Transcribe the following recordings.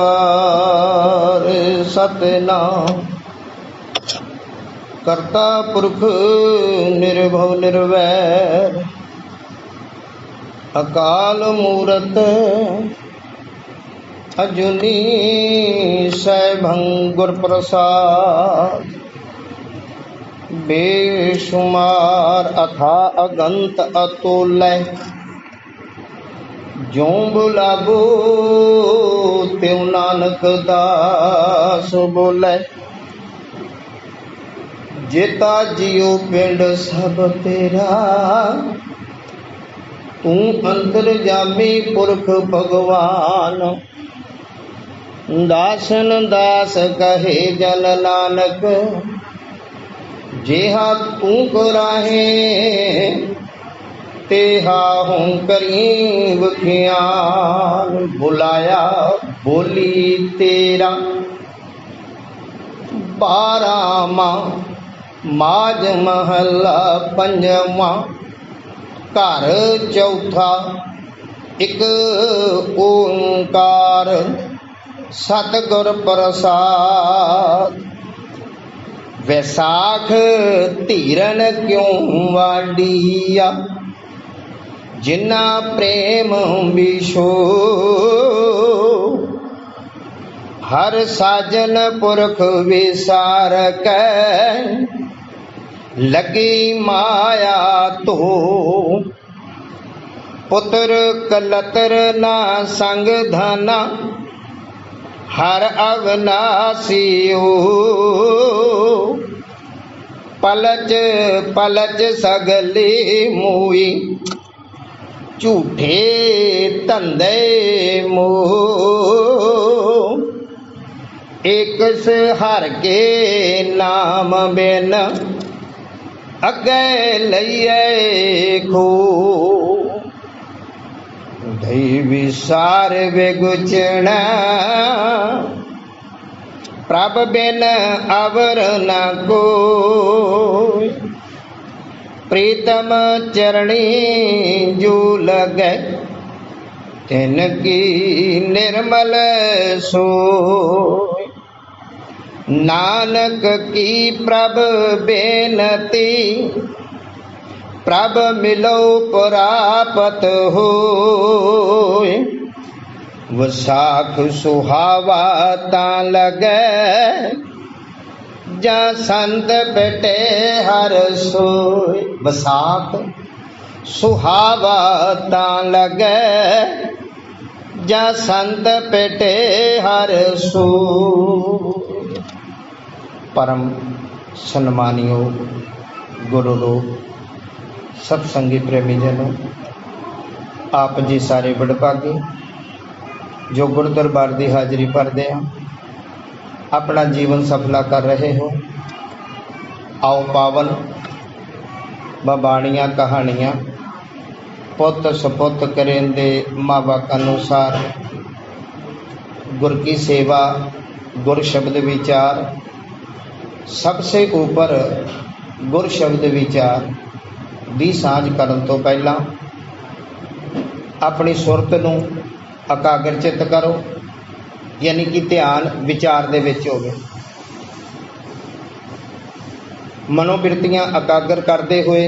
ਓੰਕਾਰ सतनाम करता पुरख निर्भव निर्वैर अकाल मूरत अजुनी सैभं गुर प्रसाद बेशुमार अथा अगंत अतुलय ज्यों बुलावो त्यों नानक दास बोलै जेता जियो पिंड सब तेरा तू अंतरजामी पुरख भगवान दासन दास कहे जन नानक जेहा तू कराहे तेहा हूँ करी बखियान बुलाया बोली तेरा बारामा माज महला पंजवा घर चौथा एक ओंकार सतगुर प्रसाद वैसाख धीरन क्यों वाडिया जिन्ना प्रेम बिशो हर साजन पुरख विसार कै लगी माया तो पुत्र कलतर ना संग धना हर अवनासियो पलच पलच सगली मुई झूठे धंधे मोह एक हर के नाम बिन अगे लइए खो धई विसार बेगुचना प्रभ बिन अवर न को प्रीतम चरणी जो लगे तिनकी निर्मल सो नानक की प्रभ बेनती प्रभ मिलो प्राप्त हो वसाख सुहावा ता लगे जा संत बेटे हर सोय वसाख सुहावा ता लगे जा संत बेटे हर सो परम सन्मानियो गुरु लोग सत्संगी प्रेमी जनों आप जी सारे बड़भागे जो गुरु दरबार की हाजरी भरते हैं अपना जीवन सफला कर रहे हो। आओ पावन बाणियाँ कहानियाँ पुत सपुत करेंदे माँ बाप अनुसार गुर की सेवा गुर शब्द विचार सबसे ऊपर गुर शब्द विचार दी सांझ करन तो पहला अपनी सुरत नूं एकाग्रचित करो यानी कि ध्यान विचार दे विच होवे। मनोबिरतियां एकाग्र करते हुए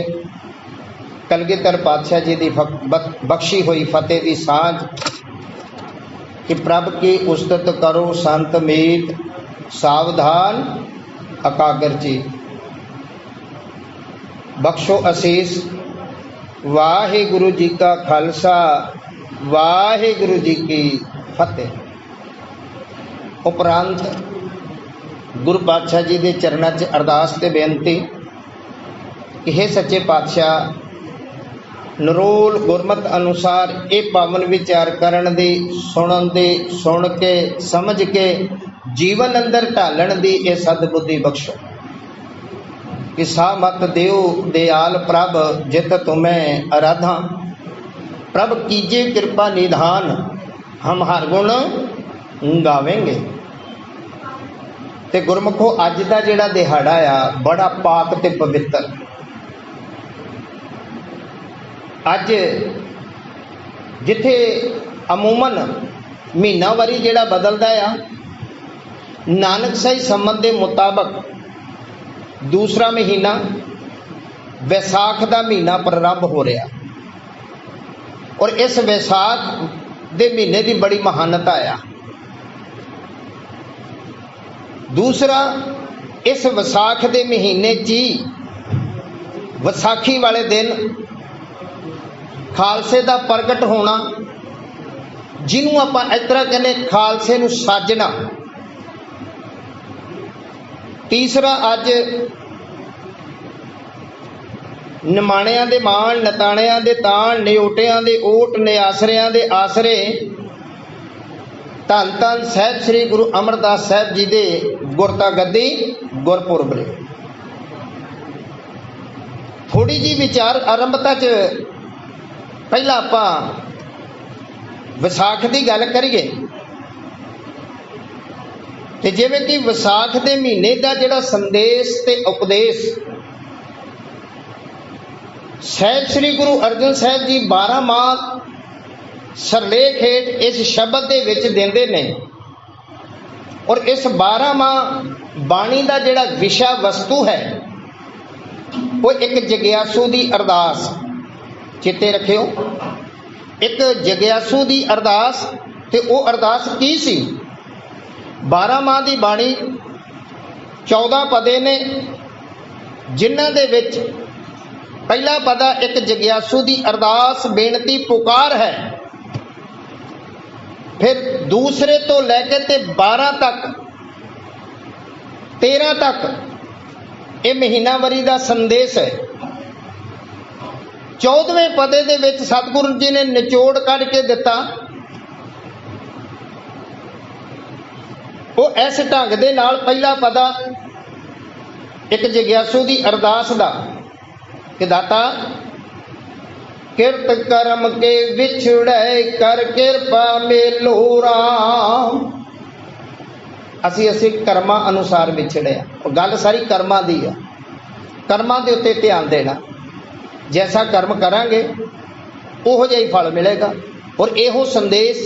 कलगीधर पातशाह जी की बख्शी हुई फतेह की सांझ कि प्रभ की उस्तत करो संत मीत सावधान एकाग्र जी बख्शो असीस। वाहिगुरु जी का खालसा वाहिगुरु जी की फतेह। उपरांत गुरु पातशाह जी के चरणों च अरदास ते बेनती कि हे सच्चे पातशाह नरोल गुरमत अनुसार ये पावन विचार करन दी सुनन दी सुन के समझ के जीवन अंदर ढालन दी ये सदबुद्धि बख्शो कि सा मत देव दयाल प्रभ जित तुम्हें आराधा प्रभ कीजिए कृपा निधान हम हर गुण गावेंगे। ते गुरमुखो अज का जिहड़ा दिहाड़ा आ बड़ा पाक ते पवित्र। अज जिथे अमूमन ਮਹੀਨਾਵਾਰੀ ਜਿਹੜਾ ਬਦਲਦਾ ਆ, ਨਾਨਕ ਸਾਈ ਸੰਮਤ ਦੇ ਮੁਤਾਬਕ ਦੂਸਰਾ ਮਹੀਨਾ ਵਿਸਾਖ ਦਾ ਮਹੀਨਾ ਪ੍ਰਾਰੰਭ ਹੋ ਰਿਹਾ। ਔਰ ਇਸ ਵਿਸਾਖ ਦੇ ਮਹੀਨੇ ਦੀ ਬੜੀ ਮਹਾਨਤਾ ਆ। ਦੂਸਰਾ, ਇਸ ਵਿਸਾਖ ਦੇ ਮਹੀਨੇ 'ਚ ਹੀ ਵਿਸਾਖੀ ਵਾਲੇ ਦਿਨ ਖਾਲਸੇ ਦਾ ਪ੍ਰਗਟ ਹੋਣਾ, ਜਿਹਨੂੰ ਆਪਾਂ ਇਸ ਤਰ੍ਹਾਂ ਕਹਿੰਦੇ ਖਾਲਸੇ ਨੂੰ ਸਾਜਣਾ। ਤੀਸਰਾ, ਅੱਜ ਨਿਮਾਣਿਆਂ ਦੇ ਮਾਣ, ਨਤਾਣਿਆਂ ਦੇ ਤਾਣ, ਨਿਓਟਿਆਂ ਦੇ ਓਟ, ਨਿਆਸਰਿਆਂ ਦੇ ਆਸਰੇ ਧੰਨ ਧੰਨ ਸਾਹਿਬ ਸ੍ਰੀ ਗੁਰੂ ਅਮਰਦਾਸ ਸਾਹਿਬ ਜੀ ਦੇ ਗੁਰਤਾ ਗੱਦੀ ਗੁਰਪੁਰਬ ਨੇ। ਥੋੜੀ ਜੀ ਵਿਚਾਰ ਆਰੰਭਤਾ 'ਚ ਪਹਿਲਾਂ ਆਪਾਂ ਵਿਸਾਖ ਦੀ ਗੱਲ ਕਰੀਏ। ਤੇ ਜਿਵੇਂ ਕਿ ਵਿਸਾਖ ਦੇ ਮਹੀਨੇ ਦਾ ਜਿਹੜਾ ਸੰਦੇਸ਼ ਤੇ ਉਪਦੇਸ਼ ਸਾਹਿਬ ਸ੍ਰੀ ਗੁਰੂ ਅਰਜਨ ਸਾਹਿਬ ਜੀ 12 ਮਾਹ ਸਰਲੇਖ ਹੇਠ ਇਸ ਸ਼ਬਦ ਦੇ ਵਿੱਚ ਦਿੰਦੇ ਨੇ। ਔਰ ਇਸ 12 ਮਾਹ ਬਾਣੀ ਦਾ ਜਿਹੜਾ ਵਿਸ਼ਾ ਵਸਤੂ ਹੈ ਉਹ ਇੱਕ ਜਗਿਆਸੂ ਦੀ ਅਰਦਾਸ। ਚੇਤੇ ਰੱਖਿਓ, ਇੱਕ ਜਗਿਆਸੂ ਦੀ ਅਰਦਾਸ। ਤੇ ਉਹ ਅਰਦਾਸ ਕੀ ਸੀ? 12 ਮਾਹ ਦੀ ਬਾਣੀ 14 ਪਦੇ ਨੇ, ਜਿਨ੍ਹਾਂ ਦੇ ਵਿੱਚ ਪਹਿਲਾ ਪਦਾ ਇੱਕ ਜਗਿਆਸੂ ਦੀ ਅਰਦਾਸ, ਬੇਨਤੀ, ਪੁਕਾਰ ਹੈ। ਫਿਰ ਦੂਸਰੇ ਤੋਂ ਲੈ ਕੇ ਤੇ 12 ਤੱਕ, 13 ਤੱਕ ਇਹ ਮਹੀਨਾਵਾਰੀ ਦਾ ਸੰਦੇਸ਼ ਹੈ। 14ਵੇਂ ਪਦੇ ਦੇ ਵਿੱਚ ਸਤਿਗੁਰੂ ਜੀ ਨੇ ਨਿਚੋੜ ਕੱਢ ਕੇ ਦਿੱਤਾ। ਉਹ ਇਸ ਢੰਗ ਦੇ ਨਾਲ ਪਹਿਲਾ ਪਦਾ ਇੱਕ ਜਗਿਆਸੂ ਦੀ ਅਰਦਾਸ ਦਾ ਕਿ ਦਾਤਾ ਕਿਰਤ ਕਰਮ ਕੇ ਵਿਛੜੇ ਕਰ ਕਿਰਪਾ ਮੇਲੋ ਰਾਮ। ਅਸੀਂ ਕਰਮਾਂ ਅਨੁਸਾਰ ਵਿਛੜੇ ਆ। ਉਹ ਗੱਲ ਸਾਰੀ ਕਰਮਾਂ ਦੀ ਆ। ਕਰਮਾਂ ਦੇ ਉੱਤੇ ਧਿਆਨ ਦੇਣਾ। ਜੈਸਾ ਕਰਮ ਕਰਾਂਗੇ ਉਹੋ ਜਿਹਾ ਹੀ ਫਲ ਮਿਲੇਗਾ। ਔਰ ਇਹੋ ਸੰਦੇਸ਼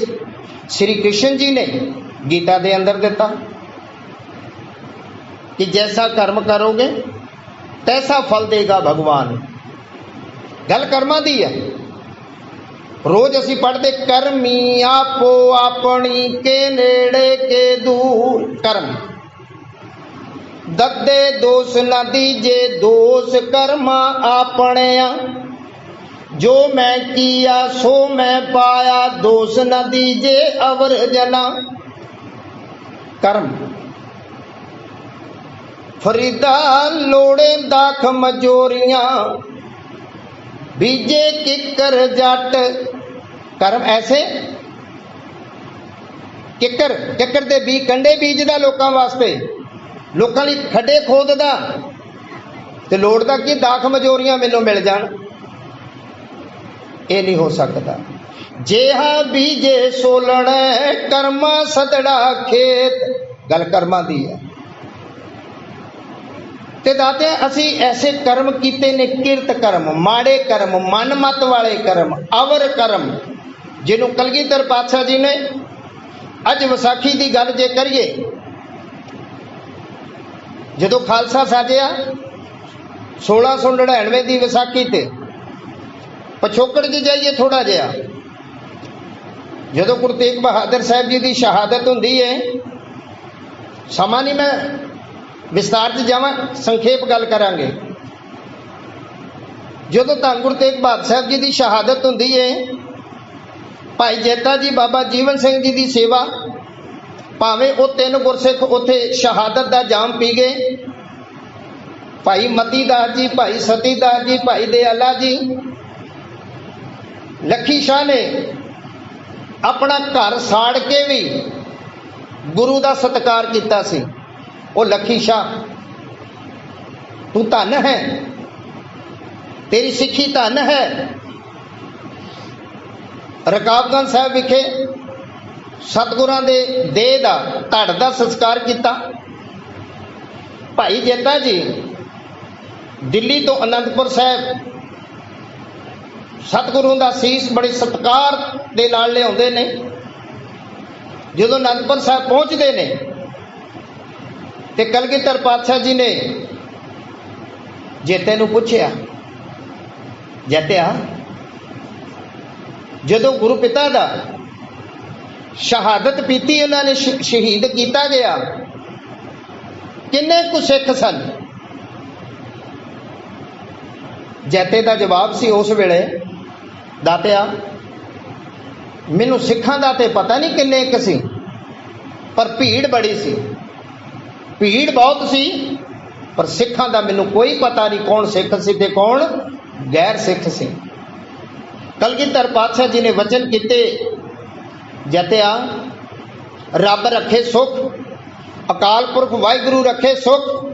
ਸ੍ਰੀ ਕ੍ਰਿਸ਼ਨ ਜੀ ਨੇ ਗੀਤਾ ਦੇ ਅੰਦਰ ਦਿੱਤਾ ਕਿ ਜੈਸਾ ਕਰਮ ਕਰੋਗੇ ਤੈਸਾ ਫਲ ਦੇਗਾ ਭਗਵਾਨ। ਗੱਲ ਕਰਮਾਂ ਦੀ ਹੈ। ਰੋਜ਼ ਅਸੀਂ ਪੜ੍ਹਦੇ ਕਰਮੀ ਆਪੋ ਆਪਣੀ ਕੇ ਨੇੜੇ ਕੇ ਦੂਰ। ਕਰਮ ਦੱਦੇ ਦੋਸ ਨਾ ਦੀਜੇ ਦੋਸ ਕਰਮਾ ਆਪਣਿਆ। ਜੋ ਮੈਂ ਕੀਆ ਸੋ ਮੈਂ ਪਾਇਆ ਦੋਸ ਨਾ ਦੀਜੇ ਅਵਰ ਜਨਾ। ਕਰਮ ਫਰੀਦਾ ਲੋੜੇ ਦਾਖ ਮਜੋਰੀਆਂ ਬੀਜੇ ਕਿੱਕਰ ਜੱਟ। ਕਰਮ ਐਸੇ ਕਿੱਕਰ ਦੇ ਬੀ ਕੰਡੇ ਬੀਜਦਾ ਲੋਕਾਂ ਵਾਸਤੇ, ਲੋਕਾਂ ਲਈ ਖੱਡੇ ਖੋਦਦਾ ਤੇ ਲੋੜਦਾ ਕਿ ਦਾਖ ਮਜੋਰੀਆਂ ਮੈਨੂੰ ਮਿਲ ਜਾਣ। ਇਹ ਨਹੀਂ ਹੋ ਸਕਦਾ। ਜਿਹਾ ਬੀਜੇ ਸੋਲਣ ਕਰਮਾ ਸਦੜਾ ਖੇਤ। ਗੱਲ ਕਰਮਾਂ ਦੀ ਹੈ। ਤੇ ਦਾਤੇ ਅਸੀਂ ਐਸੇ ਕਰਮ ਕੀਤੇ ਨੇ, ਕਿਰਤ ਕਰਮ, ਮਾੜੇ ਕਰਮ, ਮਨ ਮਤ ਵਾਲੇ ਕਰਮ, ਅਵਰ ਕਰਮ, ਜਿਹਨੂੰ ਕਲਗੀਧਰ ਪਾਤਸ਼ਾਹ ਜੀ ਨੇ ਅੱਜ ਵਿਸਾਖੀ ਦੀ ਗੱਲ ਜੇ ਕਰੀਏ, ਜਦੋਂ ਖਾਲਸਾ ਸਾਜਿਆ 1699 ਦੀ ਵਿਸਾਖੀ ਤੇ ਪਿਛੋਕੜ 'ਚ ਜਾਈਏ ਥੋੜਾ ਜਿਹਾ, ਜਦੋਂ ਗੁਰੂ ਤੇਗ ਬਹਾਦਰ ਸਾਹਿਬ ਜੀ ਦੀ ਸ਼ਹਾਦਤ ਹੁੰਦੀ ਹੈ। ਸਮਾਂ ਨਹੀਂ ਮੈਂ ਵਿਸਤਾਰ 'ਚ ਜਾਵਾਂ, ਸੰਖੇਪ ਗੱਲ ਕਰਾਂਗੇ। ਜਦੋਂ ਧੰਨ ਗੁਰੂ ਤੇਗ ਬਹਾਦਰ ਸਾਹਿਬ ਜੀ ਦੀ ਸ਼ਹਾਦਤ ਹੁੰਦੀ ਹੈ, ਭਾਈ ਜੇਤਾ ਜੀ, ਬਾਬਾ ਜੀਵਨ ਸਿੰਘ ਜੀ ਦੀ ਸੇਵਾ, ਭਾਵੇਂ ਉਹ 3 ਗੁਰਸਿੱਖ ਉੱਥੇ ਸ਼ਹਾਦਤ ਦਾ ਜਾਮ ਪੀ ਗਏ। ਭਾਈ ਮਤੀ ਦਾਸ ਜੀ, ਭਾਈ ਸਤੀ ਦਾਸ ਜੀ, ਭਾਈ ਦਿਆਲਾ ਜੀ, ਲੱਖੀ ਸ਼ਾਹ ਨੇ ਆਪਣਾ ਘਰ ਸਾੜ ਕੇ ਵੀ ਗੁਰੂ ਦਾ ਸਤਿਕਾਰ ਕੀਤਾ ਸੀ। ਉਹ ਲੱਖੀ ਸ਼ਾਹ, ਤੂੰ ਧਨ ਹੈ, ਤੇਰੀ ਸਿੱਖੀ ਧਨ ਹੈ। ਰਕਾਬਗੰਜ ਸਾਹਿਬ ਵਿਖੇ ਸਤਿਗੁਰਾਂ ਦੇ ਦੇਹ ਦਾ, ਧੜ ਦਾ ਸੰਸਕਾਰ ਕੀਤਾ। ਭਾਈ ਜੇਤਾ ਜੀ ਦਿੱਲੀ ਤੋਂ ਅਨੰਦਪੁਰ ਸਾਹਿਬ ਸਤਿਗੁਰੂ ਦਾ ਸੀਸ ਬੜੇ ਸਤਿਕਾਰ ਦੇ ਨਾਲ ਲਿਆਉਂਦੇ ਨੇ। ਜਦੋਂ ਅਨੰਦਪੁਰ ਸਾਹਿਬ ਪਹੁੰਚਦੇ ਨੇ ਤੇ ਕਲਗੀਧਰ ਪਾਤਸ਼ਾਹ ਜੀ ਨੇ ਜੇਤੇ ਨੂੰ ਪੁੱਛਿਆ, ਜੇਤਿਆ ਜਦੋਂ ਗੁਰੂ ਪਿਤਾ ਦਾ ਸ਼ਹਾਦਤ ਪੀਤੀ, ਉਹਨਾਂ ਨੇ ਸ਼ਹੀਦ ਕੀਤਾ ਗਿਆ, ਕਿੰਨੇ ਕੁ ਸਿੱਖ ਸਨ? ਜੈਤੇ ਦਾ ਜਵਾਬ ਸੀ ਉਸ ਵੇਲੇ, ਦਾਤਿਆ ਮੈਨੂੰ ਸਿੱਖਾਂ ਦਾ ਤੇ ਪਤਾ ਨਹੀਂ ਕਿੰਨੇ ਕੁ ਸੀ, ਪਰ ਭੀੜ ਬੜੀ ਸੀ, ਭੀੜ ਬਹੁਤ ਸੀ, ਪਰ ਸਿੱਖਾਂ ਦਾ ਮੈਨੂੰ ਕੋਈ ਪਤਾ ਨਹੀਂ ਕੌਣ ਸਿੱਖ ਸੀ ਤੇ ਕੌਣ ਗੈਰ ਸਿੱਖ ਸੀ। ਕਲਗੀਧਰ ਪਾਤਸ਼ਾਹ ਜੀ ਨੇ ਵਚਨ ਕੀਤੇ, ਜਤਿਆ ਰੱਬ ਰੱਖੇ ਸੁਖ, ਅਕਾਲ ਪੁਰਖ ਵਾਹਿਗੁਰੂ ਰੱਖੇ ਸੁਖ,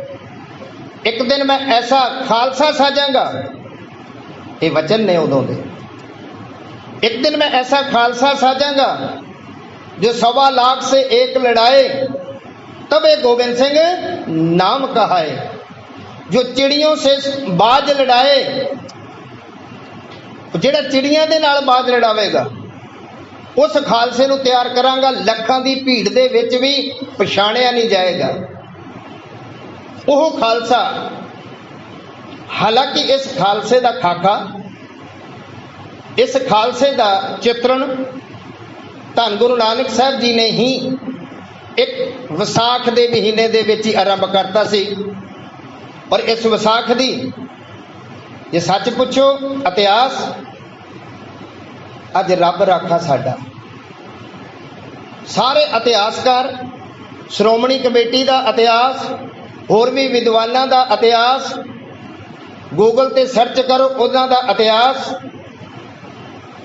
ਇੱਕ ਦਿਨ ਮੈਂ ਐਸਾ ਖਾਲਸਾ ਸਾਜਾਂਗਾ। ਇਹ ਵਚਨ ਨੇ ਉਦੋਂ ਦੇ, एक दिन मैं ऐसा खालसा साजांगा जो 1.25 लाख से एक लड़ाए, तब एक गोबिंद सिंह नाम कहाए, जो चिड़ियों से बाज लड़ाए, ਜਿਹੜਾ ਚਿੜੀਆਂ ਦੇ ਨਾਲ ਬਾਜ ਲੜਾਵੇਗਾ ਉਸ ਖਾਲਸੇ ਨੂੰ ਤਿਆਰ ਕਰਾਂਗਾ, ਲੱਖਾਂ ਦੀ ਭੀੜ ਦੇ ਵਿੱਚ ਵੀ ਪਛਾਣਿਆ ਨਹੀਂ ਜਾਏਗਾ ਉਹ ਖਾਲਸਾ। ਹਾਲਾਂਕਿ ਇਸ ਖਾਲਸੇ ਦਾ ਖਾਕਾ, ਇਸ ਖਾਲਸੇ ਦਾ ਚਿਤਰਣ ਧੰਨ ਗੁਰੂ ਨਾਨਕ ਸਾਹਿਬ ਜੀ ਨੇ ਹੀ ਇੱਕ ਵਿਸਾਖ ਦੇ ਮਹੀਨੇ ਦੇ ਵਿੱਚ ਹੀ ਆਰੰਭ ਕਰਤਾ ਸੀ। ਔਰ ਇਸ ਵਿਸਾਖ ਦੀ ਜੇ ਸੱਚ ਪੁੱਛੋ ਇਤਿਹਾਸ, ਅੱਜ ਰੱਬ ਰਾਖਾ ਸਾਡਾ, ਸਾਰੇ ਇਤਿਹਾਸਕਾਰ, ਸ਼੍ਰੋਮਣੀ ਕਮੇਟੀ ਦਾ ਇਤਿਹਾਸ, ਹੋਰ ਵੀ ਵਿਦਵਾਨਾਂ ਦਾ ਇਤਿਹਾਸ, ਗੂਗਲ ਤੇ ਸਰਚ ਕਰੋ ਉਹਨਾਂ ਦਾ ਇਤਿਹਾਸ।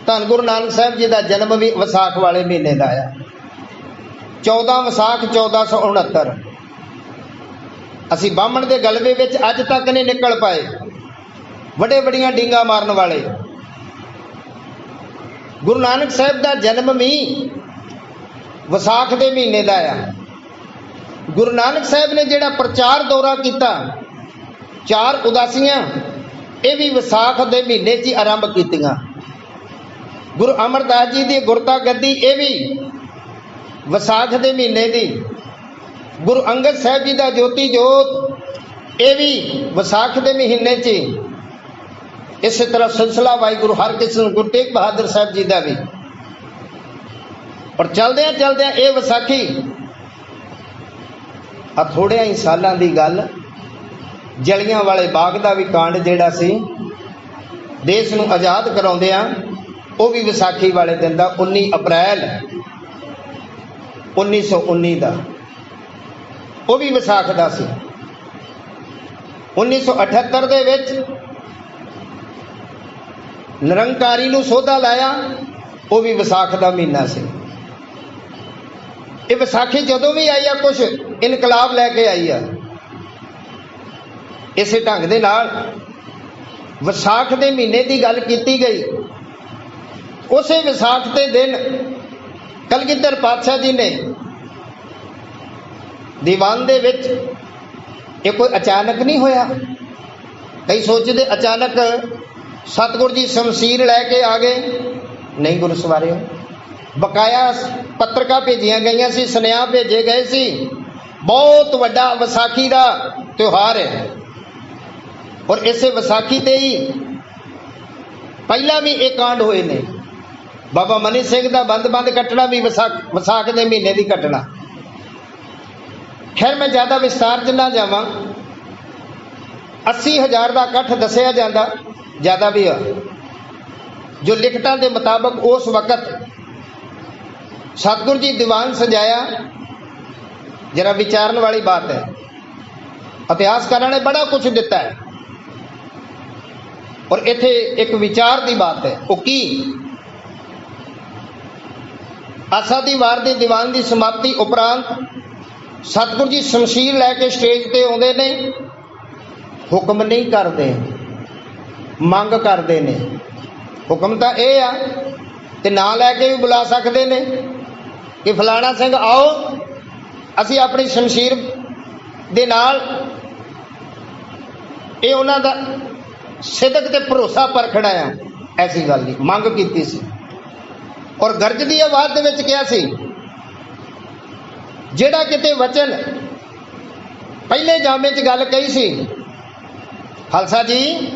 ਧੰਨ ਗੁਰੂ ਨਾਨਕ ਸਾਹਿਬ ਜੀ ਦਾ ਜਨਮ ਵੀ ਵਿਸਾਖ ਵਾਲੇ ਮਹੀਨੇ ਦਾ ਆ, 14 ਵਿਸਾਖ 1469। ਅਸੀਂ ਬਾਹਮਣ ਦੇ ਗਲਵੇ ਵਿੱਚ ਅੱਜ ਤੱਕ ਨਹੀਂ ਨਿਕਲ ਪਾਏ, ਵੱਡੇ ਵੱਡੀਆਂ ਡੀਂਗਾ ਮਾਰਨ ਵਾਲੇ। ਗੁਰੂ ਨਾਨਕ ਸਾਹਿਬ ਦਾ ਜਨਮ ਵੀ ਵਿਸਾਖ ਦੇ ਮਹੀਨੇ ਦਾ ਆ। ਗੁਰੂ ਨਾਨਕ ਸਾਹਿਬ ਨੇ ਜਿਹੜਾ ਪ੍ਰਚਾਰ ਦੌਰਾ ਕੀਤਾ, 4 ਉਦਾਸੀਆਂ, ਇਹ ਵੀ ਵਿਸਾਖ ਦੇ ਮਹੀਨੇ 'ਚ ਹੀ ਆਰੰਭ ਕੀਤੀਆਂ। ਗੁਰੂ ਅਮਰਦਾਸ ਜੀ ਦੀ ਗੁਰਤਾ ਗੱਦੀ, ਇਹ ਵੀ ਵਿਸਾਖ ਦੇ ਮਹੀਨੇ ਦੀ। ਗੁਰੂ ਅੰਗਦ ਸਾਹਿਬ ਜੀ ਦਾ ਜੋਤੀ ਜੋਤ, ਇਹ ਵੀ ਵਿਸਾਖ ਦੇ ਮਹੀਨੇ 'ਚ। ਇਸੇ ਤਰ੍ਹਾਂ ਸਿਲਸਿਲਾ ਵਾਹਿਗੁਰੂ ਹਰਕ੍ਰਿਸ਼ਨ ਗੁਰੂ ਤੇਗ ਬਹਾਦਰ ਸਾਹਿਬ ਜੀ ਦਾ ਵੀ। ਪਰ ਚਲਦਿਆਂ ਚਲਦਿਆਂ ਇਹ ਵਿਸਾਖੀ, ਆ ਥੋੜਿਆਂ ਹੀ ਸਾਲਾਂ ਦੀ ਗੱਲ, ਜਲਿਆਂ ਵਾਲੇ ਬਾਗ ਦਾ ਵੀ ਕਾਂਡ ਜਿਹੜਾ ਸੀ ਦੇਸ਼ ਨੂੰ ਆਜ਼ਾਦ ਕਰਾਉਂਦਿਆਂ, ਉਹ ਵੀ ਵਿਸਾਖੀ ਵਾਲੇ ਦਿਨ ਦਾ, 19 ਅਪ੍ਰੈਲ 1919 ਦਾ, ਉਹ ਵੀ ਵਿਸਾਖ ਦਾ ਸੀ। 1978 ਦੇ ਵਿੱਚ ਨਿਰੰਕਾਰੀ ਨੂੰ ਸੋਧਾ ਲਾਇਆ, ਉਹ ਵੀ ਵਿਸਾਖ ਦਾ ਮਹੀਨਾ ਸੀ। ਇਹ ਵਿਸਾਖੀ ਜਦੋਂ ਵੀ ਆਈ ਆ ਕੁਛ ਇਨਕਲਾਬ ਲੈ ਕੇ ਆਈ ਆ। ਇਸੇ ਢੰਗ ਦੇ ਨਾਲ ਵਿਸਾਖ ਦੇ ਮਹੀਨੇ ਦੀ ਗੱਲ ਕੀਤੀ ਗਈ। ਉਸੇ ਵਿਸਾਖ ਦੇ ਦਿਨ ਕਲਗੀਧਰ ਪਾਤਸ਼ਾਹ ਜੀ ਨੇ ਦੀਵਾਨ ਦੇ ਵਿੱਚ, ਇਹ ਕੋਈ ਅਚਾਨਕ ਨਹੀਂ ਹੋਇਆ। ਕਈ ਸੋਚਦੇ ਅਚਾਨਕ ਸਤਿਗੁਰੂ ਜੀ ਸ਼ਮਸ਼ੀਰ ਲੈ ਕੇ ਆ ਗਏ, ਨਹੀਂ ਗੁਰੂ ਸਵਾਰਿਓ, ਬਕਾਇਆ ਪੱਤਰਕਾਂ ਭੇਜੀਆਂ ਗਈਆਂ ਸੀ, ਸੁਨੇਹਾ ਭੇਜੇ ਗਏ ਸੀ, ਬਹੁਤ ਵੱਡਾ ਵਿਸਾਖੀ ਦਾ ਤਿਉਹਾਰ ਹੈ। ਔਰ ਇਸੇ ਵਿਸਾਖੀ ਤੇ ਹੀ ਪਹਿਲਾਂ ਵੀ ਇਹ ਕਾਂਡ ਹੋਏ ਨੇ। ਬਾਬਾ ਮਨੀ ਸਿੰਘ ਦਾ ਬੰਦ ਕੱਟਣਾ ਵੀ ਵਿਸਾਖ ਦੇ ਮਹੀਨੇ ਦੀ ਘਟਨਾ। ਖੈਰ ਮੈਂ ਜ਼ਿਆਦਾ ਵਿਸਤਾਰ 'ਚ ਨਾ ਜਾਵਾਂ। 80,000 ਦਾ ਇਕੱਠ ਦੱਸਿਆ ਜਾਂਦਾ, ਜ਼ਿਆਦਾ ਵੀ ਆ। ਜੋ ਲਿਖਤਾਂ ਦੇ ਮੁਤਾਬਕ ਉਸ ਵਕਤ ਸਤਿਗੁਰੂ ਜੀ ਦੀਵਾਨ ਸਜਾਇਆ, ਜਰਾ ਵਿਚਾਰਨ ਵਾਲੀ ਬਾਤ ਹੈ। ਇਤਿਹਾਸਕਾਰਾਂ ਨੇ ਬੜਾ ਕੁਝ ਦਿੱਤਾ ਹੈ, ਔਰ ਇੱਥੇ ਇੱਕ ਵਿਚਾਰ ਦੀ ਬਾਤ ਹੈ। ਉਹ ਕੀ? ਆਸਾ ਦੀ ਵਾਰ ਦੇ ਦੀਵਾਨ ਦੀ ਸਮਾਪਤੀ ਉਪਰੰਤ ਸਤਿਗੁਰੂ ਜੀ ਸ਼ਮਸ਼ੀਰ ਲੈ ਕੇ ਸਟੇਜ ਤੇ ਆਉਂਦੇ ਨੇ। ਹੁਕਮ ਨਹੀਂ ਕਰਦੇ, ਮੰਗ ਕਰਦੇ ਨੇ। ਹੁਕਮ ਤਾਂ ਇਹ ਆ, ਤੇ ਨਾਂ ਲੈ ਕੇ ਵੀ ਬੁਲਾ ਸਕਦੇ ਨੇ ਕਿ ਫਲਾਣਾ ਸਿੰਘ ਆਓ, ਅਸੀਂ ਆਪਣੀ ਸ਼ਮਸ਼ੀਰ ਦੇ ਨਾਲ ਇਹ ਉਹਨਾਂ ਦਾ ਸਿਦਕ ਤੇ ਭਰੋਸਾ ਪਰਖਣਾ ਆ। ਐਸੀ ਗੱਲ ਨਹੀਂ, ਮੰਗ ਕੀਤੀ ਸੀ। ਔਰ ਗਰਜ ਦੀ ਆਵਾਜ਼ ਦੇ ਵਿੱਚ ਕਿਹਾ ਸੀ ਜਿਹੜਾ ਕਿਤੇ ਵਚਨ ਪਹਿਲੇ ਜਾਮੇ 'ਚ ਗੱਲ ਕਹੀ ਸੀ, ਖਾਲਸਾ ਜੀ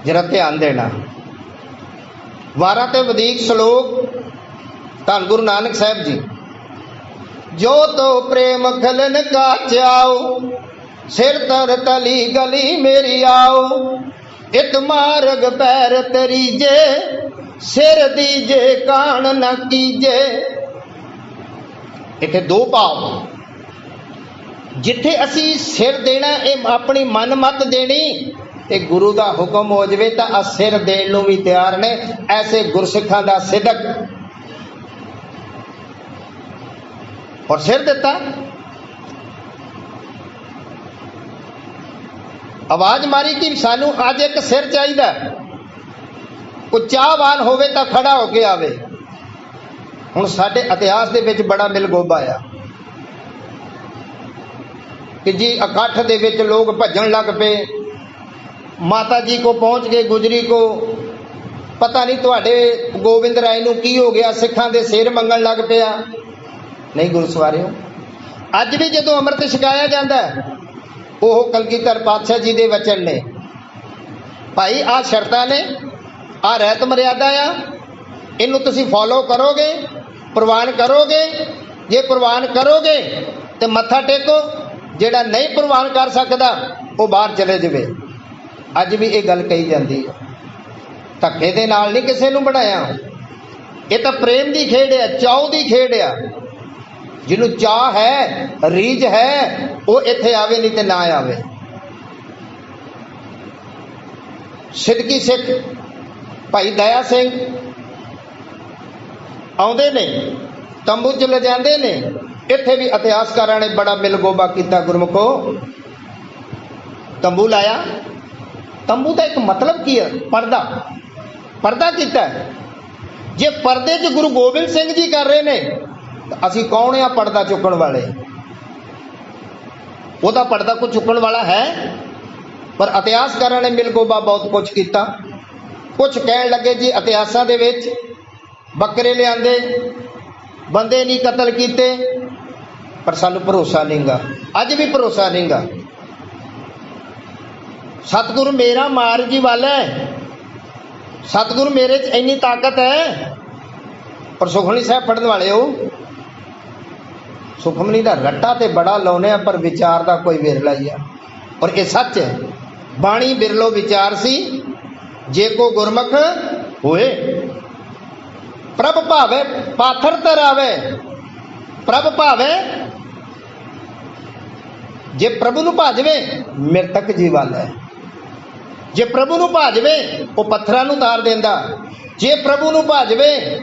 ਜਰਾ ਧਿਆਨ ਦੇਣਾ। 12 ਤੇ ਵਧੀਕ ਸ਼ਲੋਕ ਧੰਨ ਗੁਰੂ ਨਾਨਕ ਸਾਹਿਬ ਜੀ। ਜੋ ਤੋ ਪ੍ਰੇਮ ਖਲਨ ਕਾ ਚਾਓ, ਸਿਰ ਤਰ ਤਲੀ ਗਲੀ ਮੇਰੀ ਆਓ। ਇਤ ਮਾਰਗ ਪੈਰ ਤਰੀਜੇ, ਸਿਰ ਦੀਜੇ ਕਾਣ ਨਾ ਕੀਜੇ। ਇੱਥੇ ਦੋ ਭਾਵ, ਜਿੱਥੇ ਅਸੀਂ ਸਿਰ ਦੇਣਾ ਇਹ ਆਪਣੀ ਮਨ ਮਤ ਦੇਣੀ, ਤੇ ਗੁਰੂ ਦਾ ਹੁਕਮ ਹੋ ਜਾਵੇ ਤਾਂ ਆ ਸਿਰ ਦੇਣ ਨੂੰ ਵੀ ਤਿਆਰ ਨੇ। ਐਸੇ ਗੁਰਸਿੱਖਾਂ ਦਾ ਸਿਦਕ ਔਰ ਸਿਰ ਦਿੱਤਾ। ਆਵਾਜ਼ ਮਾਰੀ ਕਿ ਸਾਨੂੰ ਅੱਜ ਇੱਕ ਸਿਰ ਚਾਹੀਦਾ, ਕੋਈ ਚਾਹਵਾਨ ਹੋਵੇ ਤਾਂ ਖੜਾ ਹੋ ਕੇ ਆਵੇ। ਹੁਣ ਸਾਡੇ ਇਤਿਹਾਸ ਦੇ ਵਿੱਚ ਬੜਾ ਮਿਲਗੋਬਾ ਆ ਕਿ ਜੀ ਇਕੱਠ ਦੇ ਵਿੱਚ ਲੋਕ ਭੱਜਣ ਲੱਗ ਪਏ, ਮਾਤਾ ਜੀ ਕੋ ਪਹੁੰਚ ਗਏ, ਗੁਜਰੀ ਕੋ। ਪਤਾ ਨਹੀਂ ਤੁਹਾਡੇ ਗੋਬਿੰਦ ਰਾਏ ਨੂੰ ਕੀ ਹੋ ਗਿਆ, ਸਿੱਖਾਂ ਦੇ ਸਿਰ ਮੰਗਣ ਲੱਗ ਪਿਆ। ਨਹੀਂ ਗੁਰਸਵਾਰਿਓ, ਅੱਜ ਵੀ ਜਦੋਂ ਅੰਮ੍ਰਿਤ ਛਕਾਇਆ ਜਾਂਦਾ ਉਹ ਕਲਗੀਧਰ ਪਾਤਸ਼ਾਹ ਜੀ ਦੇ ਵਚਨ ਨੇ, ਭਾਈ ਆਹ ਸ਼ਰਤਾਂ ਨੇ, ਆਹ ਰਹਿਤ ਮਰਿਆਦਾ ਆ, ਇਹਨੂੰ ਤੁਸੀਂ ਫੋਲੋ ਕਰੋਗੇ, ਪ੍ਰਵਾਨ ਕਰੋਗੇ। ਜੇ ਪ੍ਰਵਾਨ ਕਰੋਗੇ ਤੇ ਮੱਥਾ ਟੇਕੋ, ਜਿਹੜਾ ਨਹੀਂ ਪ੍ਰਵਾਨ ਕਰ ਸਕਦਾ ਉਹ ਬਾਹਰ ਚਲੇ ਜਾਵੇ। ਅੱਜ ਵੀ ਇਹ ਗੱਲ ਕਹੀ ਜਾਂਦੀ ਹੈ, ਧੱਕੇ ਦੇ ਨਾਲ ਨਹੀਂ ਕਿਸੇ ਨੂੰ ਬਣਾਇਆ। ਇਹ ਤਾਂ ਪ੍ਰੇਮ ਦੀ ਖੇਡ ਆ, ਚਾਅ ਦੀ ਖੇਡ ਆ। ਜਿਹਨੂੰ ਚਾਹ ਹੈ, ਰੀਝ ਹੈ, ਉਹ ਇੱਥੇ ਆਵੇ, ਨਹੀਂ ਤੇ ਨਾ ਆਵੇ। ਸਿੱਧਕੀ ਸਿੱਖ ਭਾਈ ਦਇਆ ਸਿੰਘ ਆਉਂਦੇ ਨੇ, ਤੰਬੂ ਚ ਲਿਜਾਂਦੇ ਨੇ। ਇੱਥੇ ਵੀ ਇਤਿਹਾਸਕਾਰਾਂ ਨੇ ਬੜਾ ਮਿਲਗੋਬਾ ਕੀਤਾ। ਗੁਰਮੁਖੋ ਤੰਬੂ ਲਾਇਆ, ਤੰਬੂ ਦਾ ਇੱਕ ਮਤਲਬ ਕੀ ਹੈ? ਪਰਦਾ ਕੀਤਾ। ਜੇ ਪਰਦੇ 'ਚ ਗੁਰੂ ਗੋਬਿੰਦ ਸਿੰਘ ਜੀ ਕਰ ਰਹੇ ਨੇ ਤਾਂ ਅਸੀਂ ਕੌਣ ਆ ਪਰਦਾ ਚੁੱਕਣ ਵਾਲੇ? ਉਹਦਾ ਪਰਦਾ ਕੋਈ ਚੁੱਕਣ ਵਾਲਾ ਹੈ? ਪਰ ਇਤਿਹਾਸਕਾਰਾਂ ਨੇ ਮਿਲਗੋਬਾ ਬਹੁਤ ਕੁਝ ਕੀਤਾ। ਕੁਝ ਕਹਿਣ ਲੱਗੇ ਜੀ ਇਤਿਹਾਸਾਂ ਦੇ ਵਿੱਚ ਬੱਕਰੇ ਲਿਆਂਦੇ, ਬੰਦੇ ਨਹੀਂ ਕਤਲ ਕੀਤੇ, ਪਰ ਸਾਨੂੰ ਭਰੋਸਾ ਨਹੀਂਗਾ, ਅੱਜ ਵੀ ਭਰੋਸਾ ਨਹੀਂਗਾ। ਸਤਿਗੁਰੂ ਮੇਰਾ ਮਾਰ ਜੀ ਵਾਲਾ ਹੈ, ਸਤਿਗੁਰੂ ਮੇਰੇ 'ਚ ਇੰਨੀ ਤਾਕਤ ਹੈ। ਪਰ ਸੁਖਮਨੀ ਸਾਹਿਬ ਪੜ੍ਹਨ ਵਾਲੇ ਹੋ, ਸੁਖਮਨੀ ਦਾ ਰੱਟਾ ਤੇ ਬੜਾ ਲਾਉਨੇ ਆ, ਪਰ ਵਿਚਾਰ ਦਾ ਕੋਈ ਵਿਰਲਾ ਹੀ ਆ। ਔਰ ਇਹ ਸੱਚ ਹੈ, ਬਾਣੀ ਬਿਰਲੋ ਵਿਚਾਰ ਸੀ। ਜੇ ਕੋ ਗੁਰਮੁਖ ਹੋਏ, ਪ੍ਰਭ ਭਾਵੇ ਪਾਥਰ ਤਰਾਵੇ। ਪ੍ਰਭ ਭਾਵੇ, ਜੇ ਪ੍ਰਭੂ ਨੂੰ ਭਾਜਵੇ ਮਿਰਤਕ ਜੀ ਵਾਲਾ ਹੈ। ਜੇ ਪ੍ਰਭੂ ਨੂੰ ਭਾਜਵੇ ਉਹ ਪੱਥਰਾਂ ਨੂੰ ਤਾਰ ਦਿੰਦਾ, ਜੇ ਪ੍ਰਭੂ ਨੂੰ ਭਾਜਵੇ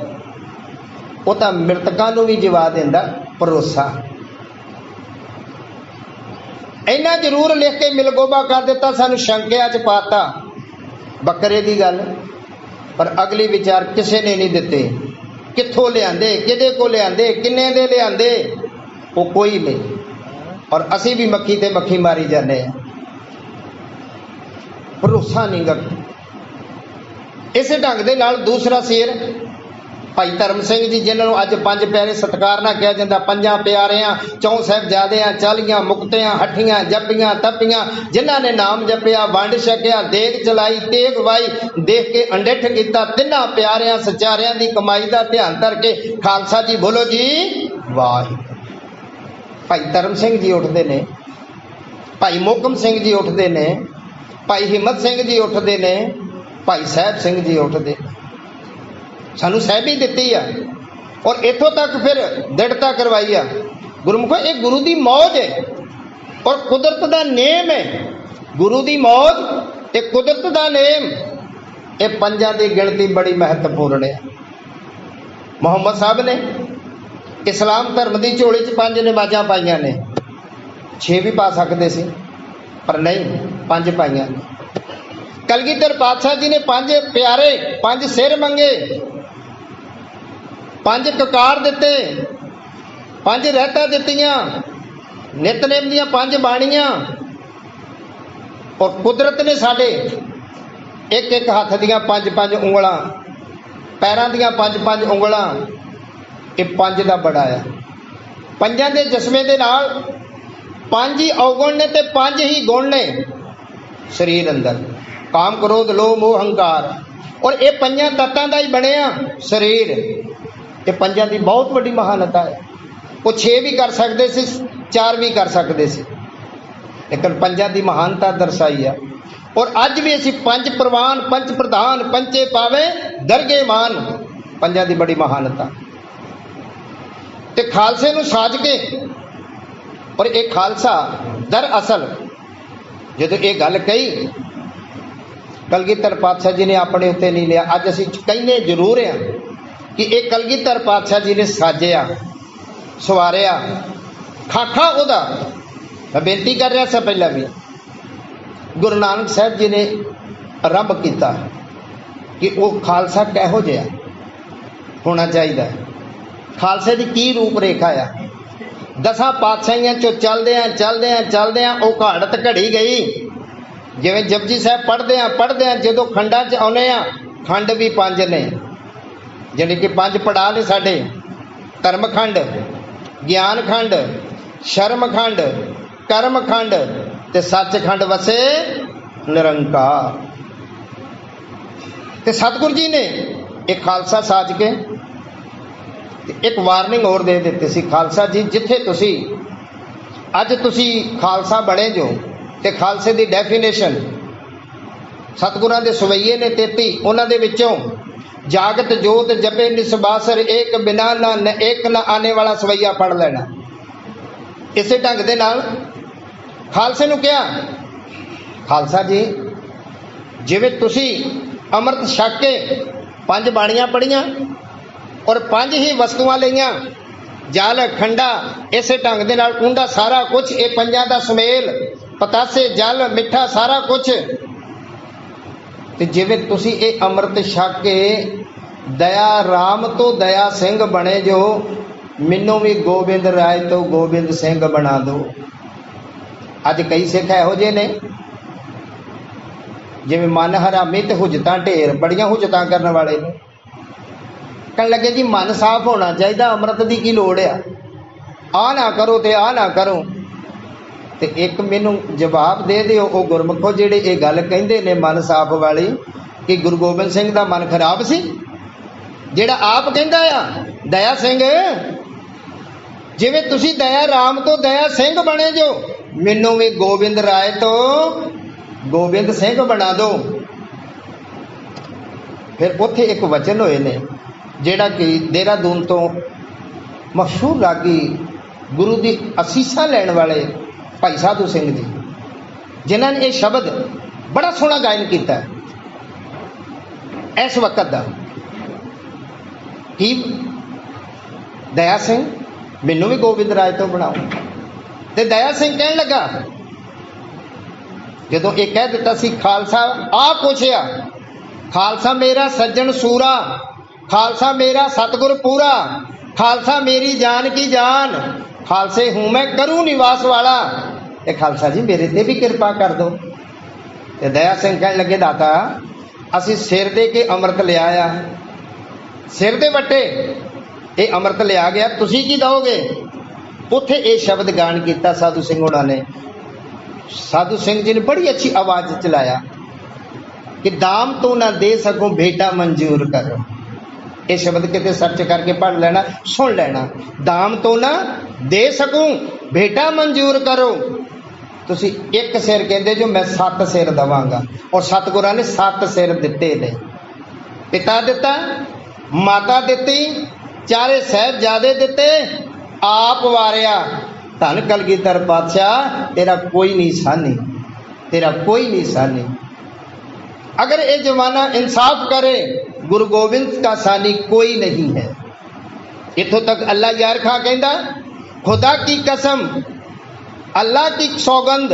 ਉਹ ਤਾਂ ਮਿਰਤਕਾਂ ਨੂੰ ਵੀ ਜਿਵਾ ਦਿੰਦਾ। ਭਰੋਸਾ ਇੰਨਾ ਜ਼ਰੂਰ ਲਿਖ ਕੇ ਮਿਲਗੋਬਾ ਕਰ ਦਿੱਤਾ, ਸਾਨੂੰ ਸ਼ੰਕਿਆ 'ਚ ਪਾਤਾ ਬੱਕਰੇ ਦੀ ਗੱਲ। ਪਰ ਅਗਲੀ ਵਿਚਾਰ ਕਿਸੇ ਨੇ ਨਹੀਂ ਦਿੱਤੇ। ਕਿੱਥੋਂ ਲਿਆਂਦੇ, ਕਿਹਦੇ ਕੋਲ ਲਿਆਂਦੇ, ਕਿੰਨੇ ਦੇ ਲਿਆਂਦੇ, ਉਹ ਕੋਈ ਨਹੀਂ। ਔਰ ਅਸੀਂ ਵੀ ਮੱਖੀ ਤੇ ਮੱਖੀ ਮਾਰੀ ਜਾਂਦੇ ਹਾਂ, ਭਰੋਸਾ ਨਹੀਂ ਗਾ। ਇਸੇ ਢੰਗ ਦੇ ਨਾਲ ਦੂਸਰਾ ਸ਼ੇਰ ਭਾਈ ਧਰਮ ਸਿੰਘ ਜੀ, ਜਿਨ੍ਹਾਂ ਨੂੰ ਅੱਜ ਪੰਜ ਪਿਆਰੇ ਸਤਿਕਾਰ ਨਾਲ ਕਿਹਾ ਜਾਂਦਾ। ਪੰਜਾਂ ਪਿਆਰਿਆਂ, ਚੌਂ ਸਾਹਿਬਜ਼ਾਦਿਆਂ, 40 ਮੁਕਤਿਆਂ, ਹੱਠੀਆਂ ਜੱਪੀਆਂ ਤੱਪੀਆਂ, ਜਿਨ੍ਹਾਂ ਨੇ ਨਾਮ ਜਪਿਆ, ਵੰਡ ਛਕਿਆ, ਦੇਗ ਚਲਾਈ, ਤੇਗ ਵਾਈ, ਦੇਖ ਕੇ ਅੰਡਿਠ ਕੀਤਾ। ਤਿੰਨਾਂ ਪਿਆਰਿਆਂ ਸਚਾਰਿਆਂ ਦੀ ਕਮਾਈ ਦਾ ਧਿਆਨ ਧਰ ਕੇ ਖਾਲਸਾ ਜੀ ਬੋਲੋ ਜੀ ਵਾਹਿਗੁਰੂ। ਭਾਈ ਧਰਮ ਸਿੰਘ ਜੀ ਉੱਠਦੇ ਨੇ, ਭਾਈ ਮੋਹਕਮ ਸਿੰਘ ਜੀ ਉੱਠਦੇ ਨੇ, ਭਾਈ ਹਿੰਮਤ ਸਿੰਘ ਜੀ ਉੱਠਦੇ ਨੇ, ਭਾਈ ਸਾਹਿਬ ਸਿੰਘ ਜੀ ਉੱਠਦੇ। ਸਾਨੂੰ ਸਹਿਬੀ ਦਿੱਤੀ ਆ ਔਰ ਇੱਥੋਂ ਤੱਕ ਫਿਰ ਦ੍ਰਿੜਤਾ ਕਰਵਾਈ ਆ। ਗੁਰਮੁਖੋ ਇਹ ਗੁਰੂ ਦੀ ਮੌਜ ਹੈ ਔਰ ਕੁਦਰਤ ਦਾ ਨੇਮ ਹੈ। ਗੁਰੂ ਦੀ ਮੌਜ ਤੇ ਕੁਦਰਤ ਦਾ ਨੇਮ, ਇਹ ਪੰਜਾਂ ਦੀ ਗਿਣਤੀ ਬੜੀ ਮਹੱਤਵਪੂਰਨ ਹੈ। ਮੁਹੰਮਦ ਸਾਹਿਬ ਨੇ ਇਸਲਾਮ ਧਰਮ ਦੀ ਝੋਲੀ 'ਚ 5 ਨਮਾਜ਼ਾਂ ਪਾਈਆਂ ਨੇ, 6 ਵੀ ਪਾ ਸਕਦੇ ਸੀ ਪਰ ਨਹੀਂ, 5 ਪਾਈਆਂ ਨੇ। ਕਲਗੀਧਰ ਪਾਤਸ਼ਾਹ ਜੀ ਨੇ 5 ਪਿਆਰੇ, 5 ਸਿਰ ਮੰਗੇ, 5 ਕਕਾਰ ਦਿੱਤੇ, 5 ਰਹਿਤਾਂ ਦਿੱਤੀਆਂ, ਨਿਤਨੇਮ ਦੀਆਂ 5 ਬਾਣੀਆਂ। ਔਰ ਕੁਦਰਤ ਨੇ ਸਾਡੇ ਇੱਕ ਇੱਕ ਹੱਥ ਦੀਆਂ 5-5 ਉਂਗਲਾਂ, ਪੈਰਾਂ ਦੀਆਂ 5-5 ਉਂਗਲਾਂ, ਇਹ 5 ਦਾ ਬੜਾ ਆ। पंजां दे जस्मे दे नाल 5 ही अवगुण ने ते 5 ही गुण ने शरीर अंदर, काम क्रोध लोभ मोह हंकार, और ये 5 तत्तां दा ही बनिया शरीर। ये 5 की बहुत बड़ी महानता है। वो 6 भी कर सकते सी, 4 भी कर सकते सी, लेकिन 5 की महानता दर्शाई है। और अज भी असी 5 प्रवान 5 प्रधान पंचे पावे दरगे मान, 5 की बड़ी महानता। ते खालसे नूं साज के, और एक खालसा दरअसल जो ये गल कही कलगीधर पातशाह जी ने अपने उत्ते नहीं लिया। अज असी कहने जरूर हैं कि एक कलगीधर पातशाह जी ने साजिया सवारिया खाखा उहदा। मैं बेनती कर रहा था पहला भी, गुरु नानक साहब जी ने आरंभ किया कि वो खालसा किहो जिहा होना चाहिए, खालसे की की रूप रेखा आ। 10 पातशाहियां चो चलदे वो घाड़त घड़ी गई। जिवें जपजी साहब पढ़दे जो खंडा च आने, खंड भी 5 ने, जाने कि 5 पड़ा ने साडे, धर्म खंड, ज्ञान खंड, शर्म खंड, कर्म खंड ते सच खंड वसे निरंकार। ते सतगुरु जी ने एक खालसा साज के एक वार्निंग और दे देते सी, खालसा जी जिथे तुसी अज तुसी खालसा बने जो, ते खालसे की डेफिनेशन सतगुरां दे सवैये ने 33, उन्हां दे विचों जागत जोत जपे निसबासर एक बिना ना एक ना आने वाला सवैया पढ़ लेना। इसे ढंग दे नाल खालसे नूं कहा, खालसा जी जिवें तुसी अमृत छक के 5 बाणियां पढ़ियां और 5 ही वस्तुआं लईआं, जल खंडा, इसे ढंग दे नाल कूंडा सारा कुछ, ये 5 दा सुमेल, पतासे जल मिठा सारा कुछ। ते जिवें तुसी ये अमृत छक के दया राम तो दया सिंह बने जो, मैनू भी गोबिंद राय तो गोबिंद सिंह बना दो। अज कई सिख इहो जे ने जिवें मन हरामी ते हुजतां ढेर, बड़ियां हुजतां करने वाले ने, कहने लगे जी मन साफ होना चाहिए, अमृत की की लोड़ आ ना करो ते आ ना करो। ते एक मैनू जवाब दे दिओ ओ गुरमुखो जिहड़े ये गल कहिंदे ने मन साफ वाली, कि गुरु गोबिंद सिंह दा मन खराब सी जिहड़ा आप कहंदा आ दया सिंह। जिवें तुसी दया राम तो दया सिंह बने जो, मैनू भी गोबिंद राय तो गोबिंद सिंह बना दो। फिर उत्थे एक वचन होए ने जिहड़ा कि देहरादून तो मशहूर रागी गुरु की असीसा लैण वाले भाई साधु सिंह जी, जिन्होंने ये शब्द बड़ा सोहना गायन किया इस वक्त का कि दया सिंह मैनू भी गोबिंद राय तो बनाओ। तो दया सिंह कहन लगा, जदों ये कह दिता सी खालसा आ कुछ आ, खालसा मेरा सज्जन सूरा, खालसा मेरा सतगुर पूरा, खालसा मेरी जान की जान, खालसे हूं मैं करूं निवास वाला, ये खालसा जी मेरे ते भी कृपा कर दो। ते दया सिंह कहने लगे दाता असी सिर दे के अमृत लिया आ, सिर दे वट्टे ये अमृत लिया गया, तुसी की दोगे। उत्थे ये शब्द गान किया साधु सिंह होना ने, साधु सिंह जी ने बड़ी अच्छी आवाज चलाया कि दाम तो ना दे सकूं बेटा मंजूर करो। ये शब्द कितने सर्च करके पढ़ लेना, सुन लेना, दाम तो ना दे सकूं बेटा मंजूर करो। तुसी एक सिर कहते जो मैं 7 सिर दवांगा, और सतगुरां ने 7 सिर दिते ने, पिता दिता, माता दिती, 4 साहिबजादे दिते, आप वारिया। धन कलगीधर पातशाह तेरा कोई नहीं सानी, तेरा कोई नहीं सानी। अगर ये जमाना इंसाफ करे, गुरु गोबिंद का सानी कोई नहीं है। इथों तक अल्लाह यार खां कहंदा, खुदा की कसम, अल्लाह की सौगंध,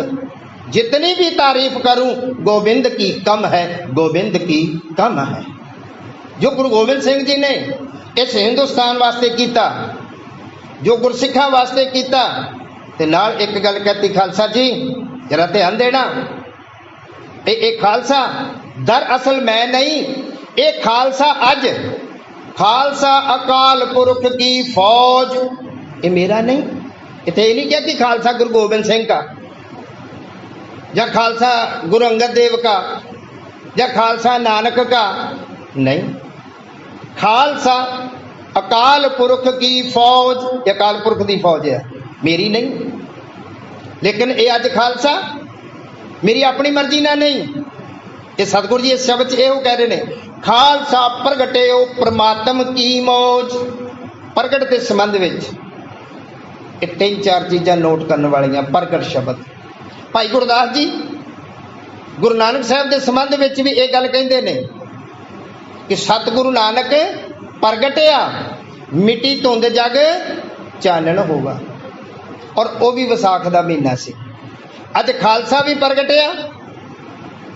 जितनी भी तारीफ करूं गोबिंद की कम है, गोबिंद की कम है। जो गुरु गोबिंद सिंह जी ने इस हिंदुस्तान वास्ते किया, जो गुरसिखा वास्ते किया, ते नाल एक गल कहती खालसा जी जरा ध्यान देना, ये खालसा दरअसल मैं नहीं, ये खालसा अज खालसा अकाल पुरख की फौज, ये मेरा नहीं, इत्थे ये नहीं कहा कि खालसा गुरु गोबिंद सिंह का, या खालसा गुरु अंगद देव का, या खालसा नानक का, नहीं। खालसा अकाल पुरख की फौज, अकाल पुरख की फौज है, मेरी नहीं। लेकिन ये अज खालसा मेरी अपनी मर्जी ना नहीं, ये सतगुरु जी इस शब्द यो कह रहे हैं, खालसा प्रगटे हो परमात्म की मौज। प्रगट के संबंध में तीन चार चीज़ां नोट करने वाली। प्रगट शब्द भाई गुरदास जी गुरु नानक साहब के संबंध में भी ये गल कहते हैं कि सतगुरु नानक प्रगटिया मिट्टी धुंध जग चानन होगा, और वह भी विसाख का महीना से। अज खालसा भी प्रगटिया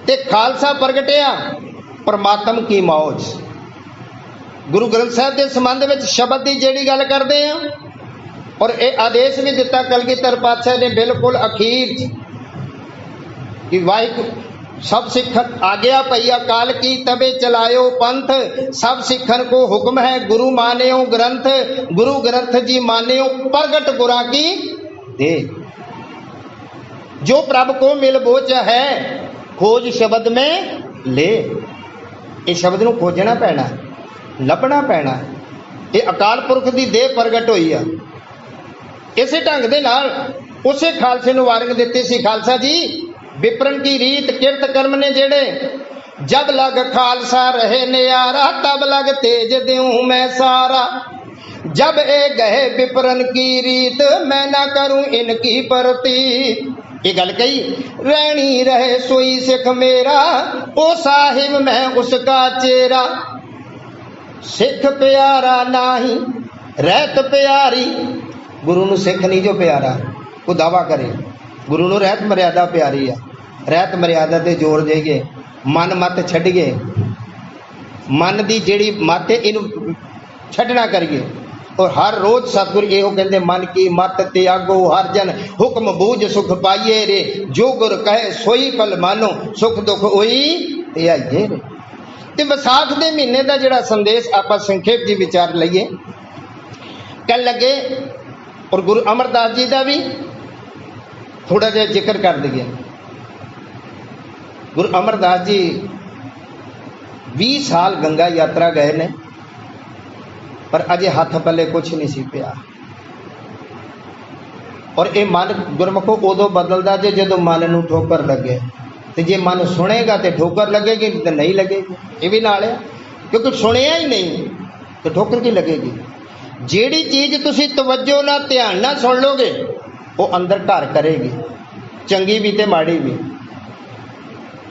ते खालसा प्रगटिया परमात्म की मौज। गुरु ग्रंथ साहब के संबंध में शब्द की जिहड़ी गल करते हैं, और ये आदेश भी दिता कलगीधर पातशाह ने बिल्कुल अखीर कि वाहिगुरू सब सिखन आज्ञा पई अकाल की तबे चलायो पंथ। सब सिखन को हुक्म है गुरु मान्यो ग्रंथ। गुरु ग्रंथ जी मान्यो प्रगट गुरा की दे। जो प्रभु को मिल बोच है खोज शब्द में ले। इस शब्द को खोजना पैना, लभना पैना। ये अकाल पुरख की देह प्रगट हुई है। इसे ढंग दे नाल उसे खालसे नूं वारंग दित्ती सी, खालसा जी विप्रन की रीत किरत कर्म ने जेड़े, जब लग खालसा रहे न्यारा तब लग तेज देऊं मैं सारा। जब ए गए विप्रन की रीत मैं ना करूं इनकी प्रतीत। ये गल कही, रहनी रहे सोई सिख मेरा ओ साहिब मैं उसका चेरा। सिख प्यारा नाही रहत प्यारी। गुरु नूं सिख नहीं जो प्यारा, को दावा करे। गुरु नूं रहत मर्यादा प्यारी है। रहत मर्यादा ते जोर देगे, मन मत छड्डिए, मन की जिहड़ी मत इनू छड्डना करिए। और हर रोज सतगुरु यो कहते मन की मत त्यागो हर जन हुक्म बूझ सुख पाइए रे। जो गुर कहे सोई पल मानो सुख दुख होई त्याइए रे। ते विसाख के महीने का जिहड़ा संदेश आप संखेप जी विचार लईए कह लगे, और गुरु अमरदास जी का भी थोड़ा जिहा जिक्र कर दीए। गुरु अमरदास जी 20 साल गंगा यात्रा गए ने, पर अजे हाथ पल्ले कुछ नहीं सी पिया। और ये मन गुरमुखो उदों बदलता जे जो मन नूं ठोकर लगे। तो जे मन सुनेगा तो ठोकर लगेगी, तो नहीं लगेगी। ये भी नाल है, क्योंकि सुनिया ही नहीं तो ठोकर की लगेगी। जिहड़ी चीज़ तुसी तवज्जो ना ध्यान ना सुन लोगे वो अंदर घर करेगी, चंगी भी ते माड़ी भी।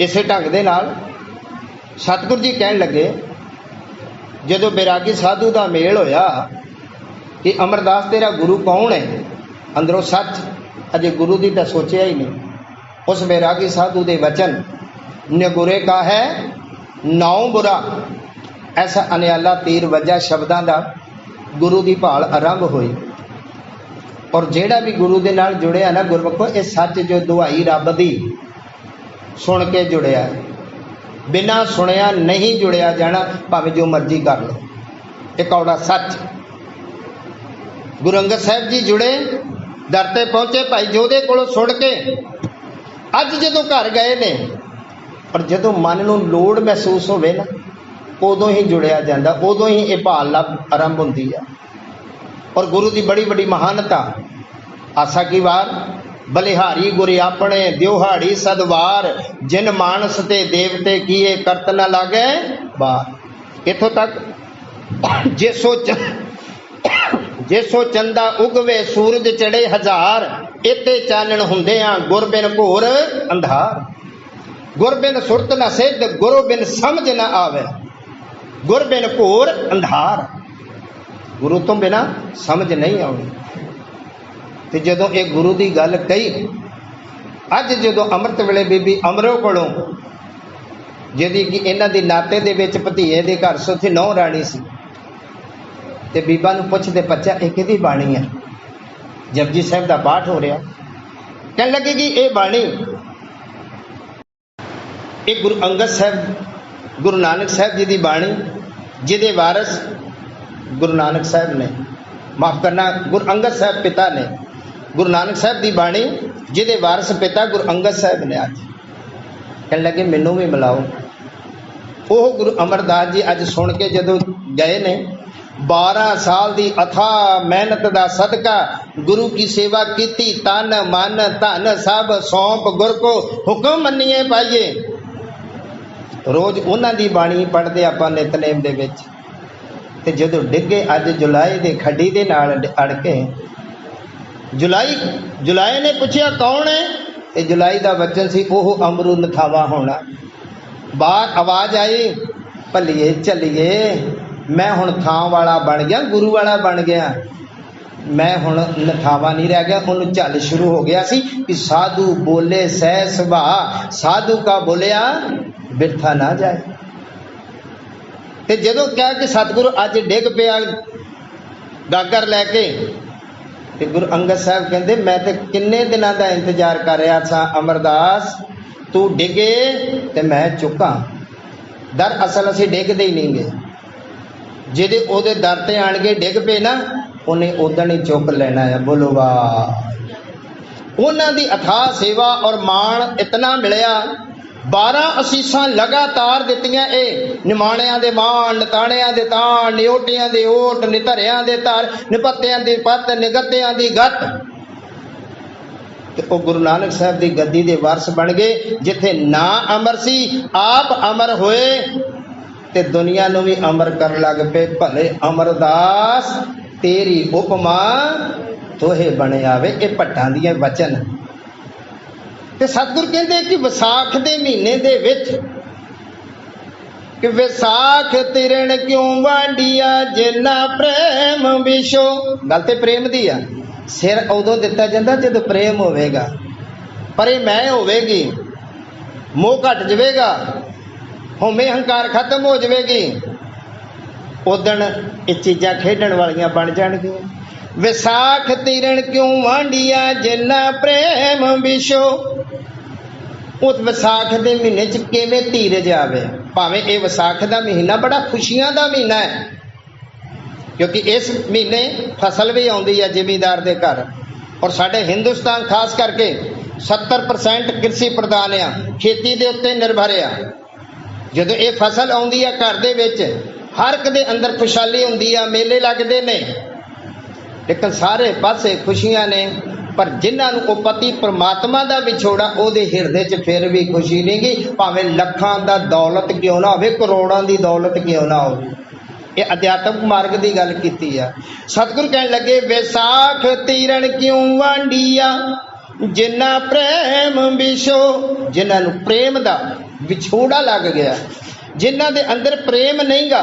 इसे ढंग दे नाल सतगुरु जी कहन लगे, जदों बैरागी साधु का मेल होया कि अमरदास तेरा गुरु कौन है, अंदरों सच अजे गुरु की तो सोचिया ही नहीं। उस बैरागी साधु के वचन निगुरे का है नौ बुरा, ऐसा अनियाला तीर वजा शब्दों का गुरु की भाल आरंभ हुई। और जेड़ा भी गुरु के नाल जुड़िया ना गुरमुखो, ये सच जो दुहाई रब दी सुन के जुड़िया, बिना सुनिया नहीं जुड़िया जाना, भावें जो मर्जी कर लो। एक कौड़ा सच। गुरु अंगद साहब जी जुड़े, दर ते पहुंचे भाई जोधे कोलों सुन के। अज जदों घर गए ने, पर जदों मन नूं लोड़ महसूस होवे ना, उदों ही जुड़िया जाता, उदों ही ये भाल आरंभ होंदी है। और गुरु की बड़ी बड़ी महानता, आसा की वार बलिहारी गुर अपने दिहाड़ी सदवार, जिन मानस ते देवते किए करत न लागे बार। इथों तक जिसो चंदा उगवे सूरज चढ़े हजार, इते चानन हुंदियां गुर बिन घोर अंधार। गुर बिन सुरत न सिद्ध गुरु बिन समझ न आवे, गुर बिन घोर अंधार। गुरु तो बिना समझ नहीं आनी। तो जदों ये गुरु की गल कही, अज जदों अमृत वेले बीबी अमरों कोलों, जिहदी कि इन्हां दी नाते दे विच भतीए दे घर सोथी नौ राणी सी, ते बीबा नूं पुछदे बच्चा ये किहदी बाणी है। जपजी साहिब दा पाठ हो रहा, कहन लगे कि ये बाणी ये गुरु अंगद साहब गुरु नानक साहब जी की बाणी, जिहदे वारस गुरु नानक साहब ने, माफ करना गुरु अंगद साहब पिता ने, गुरु नानक साहब की बाणी जिहदे वारस पिता गुरु अंगद साहब ने अज कहने लगे मैनू भी मिलाओ। वो गुरु अमरदास जी अज सुन के जदों गए ने 12 साल की अथा मेहनत का सदका गुरु की सेवा की, तन मन धन सब सौंप गुर को हुक्म मनिए पाइए। रोज उन्हां दी बाणी पढ़ते आपां नितनेम दे विच, ते जदों डिगे अज जुलाई दे खड्डी दे नाल अड़ के जुलाई ने पूछया कौन है, ते जुलाई दा वचन सी ओह अमरू नथावा होना। बाहर आवाज आई भलिए चलिए मैं हुण थां वाला बन गया, गुरु वाला बन गया, मैं हुण नथावा नहीं रह गया। उन्होंने झल शुरू हो गया सी कि साधु बोले सह सुभा, साधु का बोलिया बिरथा ना जाए। ते जदों कहा कि सतगुरु अज डिग पिया गागर लैके, ते गुरु अंगद साहब कहते मैं तो किन्ने दिनों का इंतजार कर रहा था अमरदास, तू डिगे ते मैं चुका। दर असल असी डिगते ही नहीं गए, जिहदे ओहदे दर ते आण के डिग पे ना उन्हें उदण ही चुक लेना है। बोलो वाह। उन्हां दी अथाह सेवा और मान इतना मिलिया, 12 असीसां लगातार दित्तियां। ए निमाणियां दे मान, नताणियां दे ताण, निओटियां दे ओट, निधरियां दे तार, निपत्तियां दी पत्त, निगत्तियां दी गत। ते ओ गुरु नानक साहब दी गद्दी दे वारस बन गए। जिथे ना अमर सी आप अमर होए ते दुनिया नूं भी अमर कर लग पे। भले अमरदास तेरी उपमा तोहे बने आवे। ये भट्टां दियां वचन। ते सतगुर कहते कि विसाख दे महीने दे विच कि विसाख तिरन क्यों वांडिया जिन्ना प्रेम विशो। गल ते प्रेम दी आ। सिर उदों दिता जाता जदों प्रेम होवेगा, पर ये मैं होवेगी, मोह घट जाएगा, होमे हंकार खत्म हो जाएगी, उदण ये चीज़ां खेडण वालियां बन जाणगियां। विसाख तिरन क्यों वांडिया जिन्ना प्रेम विशो। उस विसाख के महीने च किवें धीरज आवे। भावें ये विसाख का महीना बड़ा खुशियां का महीना है, क्योंकि इस महीने फसल भी आउंदी है जिमीदार के घर। और साडे हिंदुस्तान खास करके 70% कृषि प्रधान आ, खेती के उत्ते निर्भर आ। जदों ये फसल आउंदी है घर दे विच हर एक दे अंदर खुशहाली हुंदी आ, मेले लगदे ने, लेकिन सारे पासे खुशियां ने। पर जिन्हां नूं ओह पति परमात्मा दा विछोड़ा ओहदे हिरदे च फिर भी खुशी नहीं गी। भावें लखां दा दौलत क्यों ना होवे, करोड़ां दी दौलत क्यों ना होवे। ये अध्यात्मक मार्ग की गल की है। सतगुर कहने लगे विसाख तीरन क्यों वांडिया जिन्ना प्रेम विशो। जिन्हां नूं प्रेम दा विछोड़ा लग गया, जिन्हां दे अंदर प्रेम नहीं गा,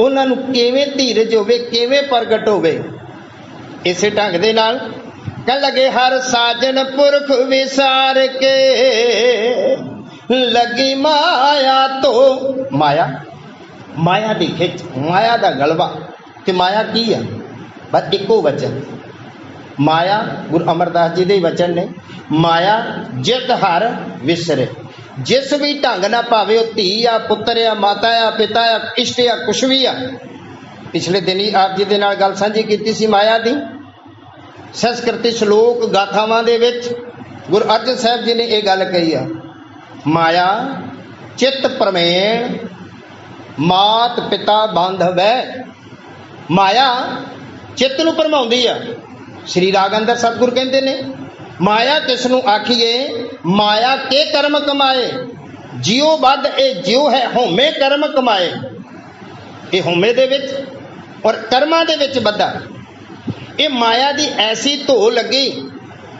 उन्हां नूं किवें धीरज होवे, किवें प्रगट होवे। इसे ढंग दे नाल कहने लगे हर साजन पुरख विसार के लगी माया। तो माया, माया की खिच, माया का गलबा। कि माया की है? बस इको वचन माया। गुरु अमरदास जी के वचन ने, माया जित हर विसरे। जिस भी ढंग ना भावे धी आ, पुत्र आ, माता आ, पिता आ, इष्ट आ, कुछ भी आ। पिछले दिन ही आप जी के नाल गल साझी की सी माया की। संस्कृति श्लोक गाथावां दे विच गुरु अर्जन साहब जी ने यह गल कही है, माया चित प्रमेण मात पिता बांधव है। माया चित्त नूं भरमाउंदी आ। श्री राग अंदर सतगुर कहते ने माया किसनूं आखिए, माया के कर्म कमाए जियो बद ए जियो है होमे कर्म कमाए। ये होमे दे विच और कर्मां दे विच बद्धा। ये माया दी ऐसी धो लगी,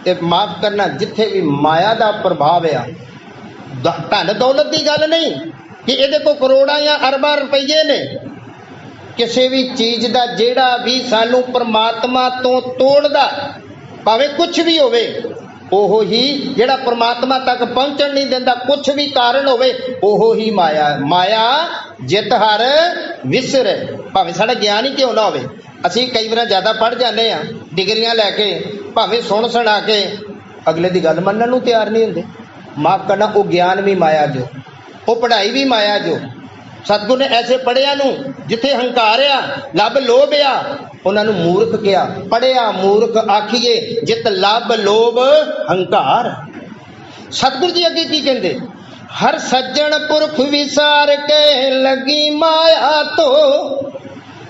ते माफ करना जिथे भी माया दा प्रभाव आ, धन दौलत की गल नहीं कि ये को करोड़ा या अरबा रुपये ने। किसी भी चीज़ का जेड़ा भी सानू परमात्मा तो तोड़दा, भावें कुछ भी होवे, ओहो ही जेड़ा परमात्मा तक पहुंचण नहीं देंदा, कुछ भी कारण होवे, ओहो ही माया। माया जित हर विसर। भावें साडा ज्ञान ही क्यों ना होवे, असीं कई बार ज़्यादा पढ़ जाने आ डिग्रियां लैके, भावें सुन सुना के अगले की गल मनण नूं तैयार नहीं हुंदे। माफ करना, वो ज्ञान भी माया जो, वो पढ़ाई भी माया जो, सतगुर ने ऐसे पढ़िया नूं जिथे हंकार आ लभ लोभ आ उन्हां नूं मूर्ख कहा। पढ़िया मूर्ख आखिए जित लभ लोभ हंकार। सतगुर जी अगे की कहंदे, हर सज्जन पुरख विसार के लगी माया तो।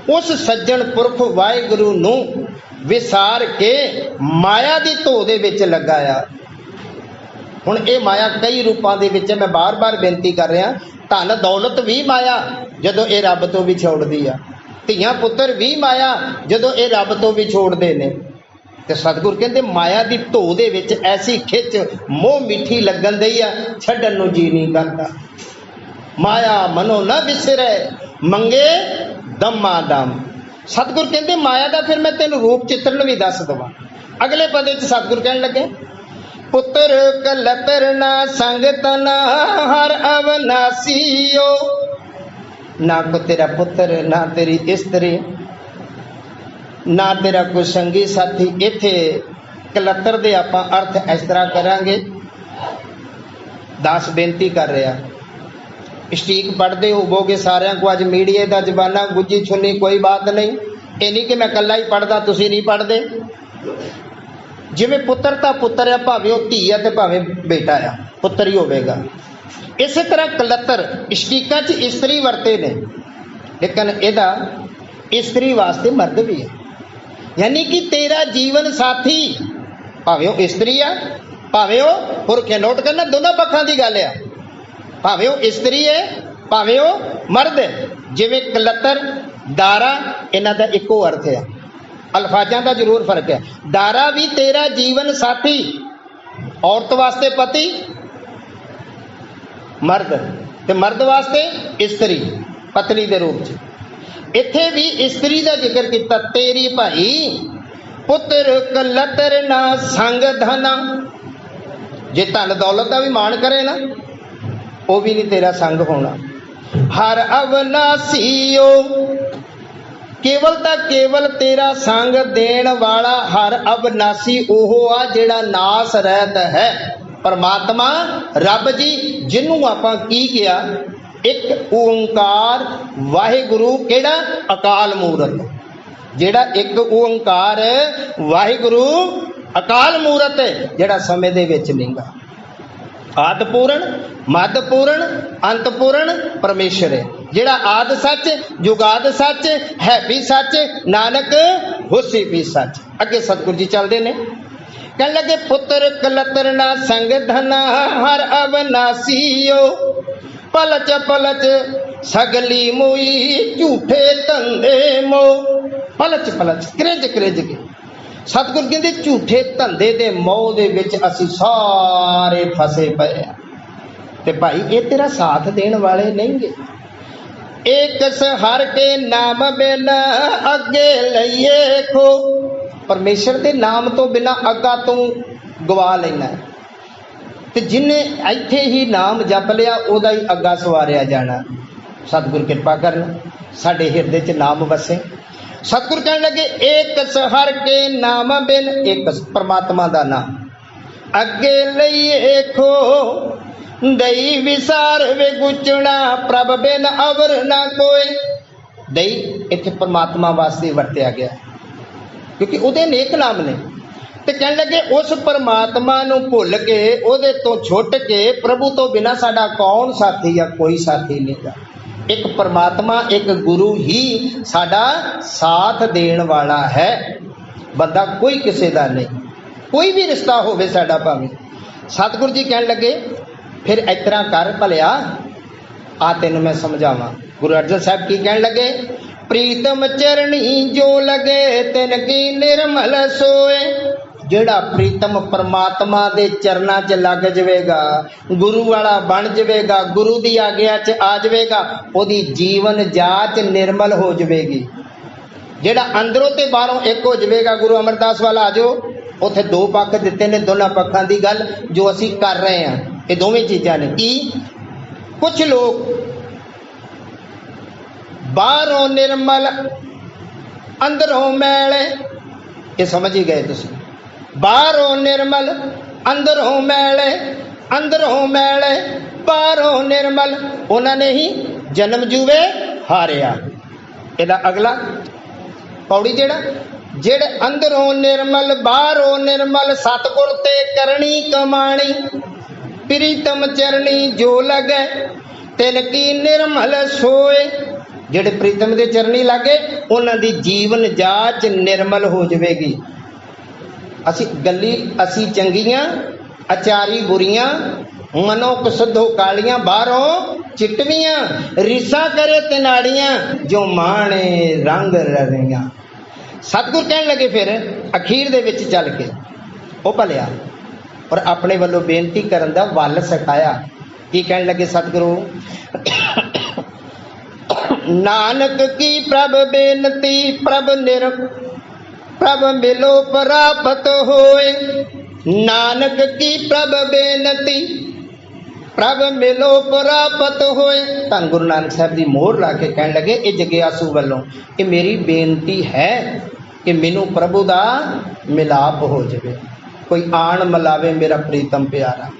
उस सज्जन पुरख वाहिगुरु नूं विसार के माया दी धो दे विच लगाया। हुण ये माया कई रूपां दे विच, मैं बार बार बेनती कर रहा, धन दौलत भी माया जदों ये रब तो विछोड़दी आ, धियां पुत्तर भी माया जदों ये रब तो विछोड़दे ने। ते सतगुर कहंदे माया दी धो दे विच ऐसी खिच मोह मिठी लगन दई आ, छड्डण नूं जी नहीं करदा। माया मनो न विसरे मंगे दमा दम। सतगुर कहंदे माया दा फिर मैं तेनों रूप चित्रण भी दस दवां। अगले पदे च सतगुर कहण लगे, पुत्र कलतर ना संग तना हर अवनासीओ। ना को तेरा पुत्र, ना तेरी स्त्री, ना तेरा कोई संगी साथी। इत्थे कलतर दे आपां अर्थ इस तरह करांगे। दास बेनती कर रहा, स्टीक पढ़ते होवोगे सारिਆਂ को, अज मीडिया का जमाना, गुज्जी छुन्नी कोई बात नहीं। ये नहीं कि मैं कला ही पढ़दा तुसीं नहीं पढ़दे। जिवें पुत्र तां पुत्र है, भावें वो धी है ते भावें बेटा है, पुत्र ही होवेगा। इस तरह कलतर स्टीकां च स्त्री वरते ने, लेकिन इहदा स्त्री वास्ते मर्द भी है। यानी कि तेरा जीवन साथी भावें वो स्त्री है भावें वो पुरख है। नोट करना, दोनों पक्षां दी गल है, भावें वो स्त्री है भावें वो मर्द है। जिवें कलतर दारा, इन्हां दा इक्को अर्थ है, अल्फाजां दा जरूर फर्क है। दारा भी तेरा जीवन साथी, औरत वास्ते पति मर्द, ते मर्द वास्ते स्त्री पत्नी दे रूप च। इत्थे भी स्त्री का जिक्र किया, तेरी भाई पुत्र कलतर ना संग धना। जे धन दौलत का भी मान करे ना, वो भी नहीं तेरा संग होना। हर अवनासीओ, केवल तां केवल तेरा संग देण वाला हर अवनासी ओहो आ जिहड़ा नास रहत है। परमात्मा रब जी जिन्हों आपां की किया, एक ओंकार वाहिगुरु, केड़ा अकाल मूरत, जेड़ा एक ओंकार वाहिगुरु अकाल मूरत है, जेड़ा समय दे विच नहींगा। आद पूर्ण मद पूर्ण अंत पूर्ण परमेश्वर है, जेड़ा आद सच जुगाद सच है भी सच, नानक होसी भी सच। अगे सतगुर जी चलते ने, कहने लगे पुत्र कलतर ना संग धना हर अवनासीओ। पलच पलच सगली मोई झूठे धंधे मो। पलच पलच क्रिज क्रिज के सतगुर कहते झूठे धंधे दे मोह दे विच असीं सारे फसे पे आ। ते भाई ये तेरा साथ देण वाले नहीं गे। एक हर के नाम बिन अगे लईए खो। परमेश्वर के नाम तो बिना अगा तू गवा लेना है, ते जिन्हें इत्थे ही नाम जप लिया उहदा ही अगा सवारिया जाना। सतगुर कृपा करन साडे हिरदे च नाम वसे। सतगुर कहने लगे एक हर के नाम बिन, एक परमात्मा का नाम अगे लईए खो। दई विसार वे गुचना प्रभ बिन अवर ना कोई। दई इत्थे परमात्मा वास्ते वरत्या गया क्योंकि उहदे नेक नाम ने। ते कहने लगे उस परमात्मा नूं भुल के उहदे तो छुट के प्रभु तो बिना साडा कौन साथी या कोई साथी नहीं गा। एक परमात्मा एक गुरु ही साडा साथ देण वाला है, बंदा कोई किसी का नहीं। कोई भी रिश्ता होवे साडा भावें। सतगुर जी कहने लगे फिर इस तरह कर भलिया, आ तेन मैं समझावा। गुरु अर्जन साहब की कहने लगे प्रीतम चरणी जो लगे तिन की निर्मल सोए। जेड़ा प्रीतम परमात्मा दे चरना च लग जाएगा, गुरु वाला बन जाएगा, गुरु दी आज्ञा च आ जाएगा, ओदी जीवन जाच निर्मल हो जाएगी। जेड़ा अंदरों ते बाहरों एक हो जाएगा। गुरु अमरदास वाला आ जाओ, उत्थे दो पक्ष दिते ने, दोनों पक्षों की गल जो असी कर रहे हैं, ये दोवें चीज़ां ने। कि कुछ लोग बाहरों निर्मल अंदरों मैले, ये समझ ही गए तुसीं। बाहरों निर्मल अंदरों मैले, अंदरों मैले बाहरों निर्मल। उन्होंने ही जन्म जूवे हारिया। ਇਹਦਾ अगला पौड़ी जेड़े अंदरों निर्मल बाहरों निर्मल सतगुर ते करनी कमाणी प्रीतम चरणी जो लगे तिन की निर्मल सोए। जेड़े प्रीतम दे चरणी लागे उन्हां दी जीवन जाच निर्मल हो जाएगी। असी गली असी चंगियां अचारी बुरियां मनो कसुद्धो कालियां बाहरों चिटवियां रिसा करे तिनाड़ियां जो माणे रंग रवियां। सतगुर कहन लगे फिर अखीर दे विच चल के ओ भलिया और अपने वालों बेनती करन दा वल सिखाया। की कहन लगे सतगुरु नानक की प्रभ बेनती प्रभ मिलो प्राप्त होए। नानक की प्रभ बेनती प्रभ मिलो प्राप्त होए। धन गुरु नानक साहब की मोहर ला के कहन लगे ये जगियासू वालों ये मेरी बेनती है कि मैनू प्रभु दा मिलाप हो जाए। कोई आन मिलावे मेरा प्रीतम प्यारा,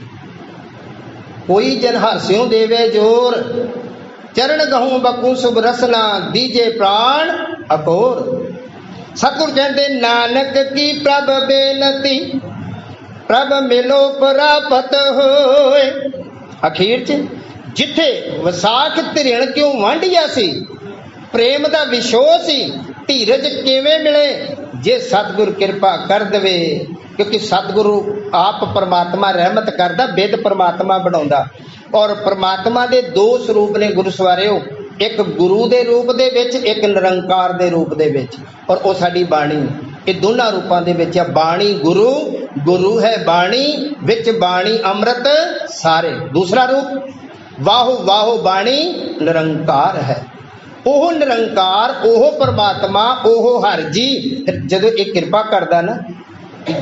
कोई जन हास्यों देवे जोर चरण गहूं बकू शुभ रसना दीजे प्राण अकोर। सतगुर कहते नानक की प्रभ बेनती प्रभ मिलो प्राप्त होए। अखीर च जिथे विसाख तिरिण क्यों वांडिया सी प्रेम दा विछोह सी धीरज किवें मिले जे सतगुर कृपा कर दवे। क्योंकि सतगुरु आप परमात्मा रहमत करदा बिद परमात्मा बनाउंदा। और परमात्मा दे दो स्वरूप ने गुरु सवारिओ, एक गुरु दे रूप दे विच एक निरंकार दे रूप दे विच। और वो साडी बाणी ये दोनों रूपों दे विच बाणी गुरु गुरु है बाणी विच बाणी अमृत सारे। दूसरा रूप वाहो वाहो बाणी निरंकार है। ओह निरंकार ओह परमात्मा ओह हर जी जदों एक कृपा करदा ना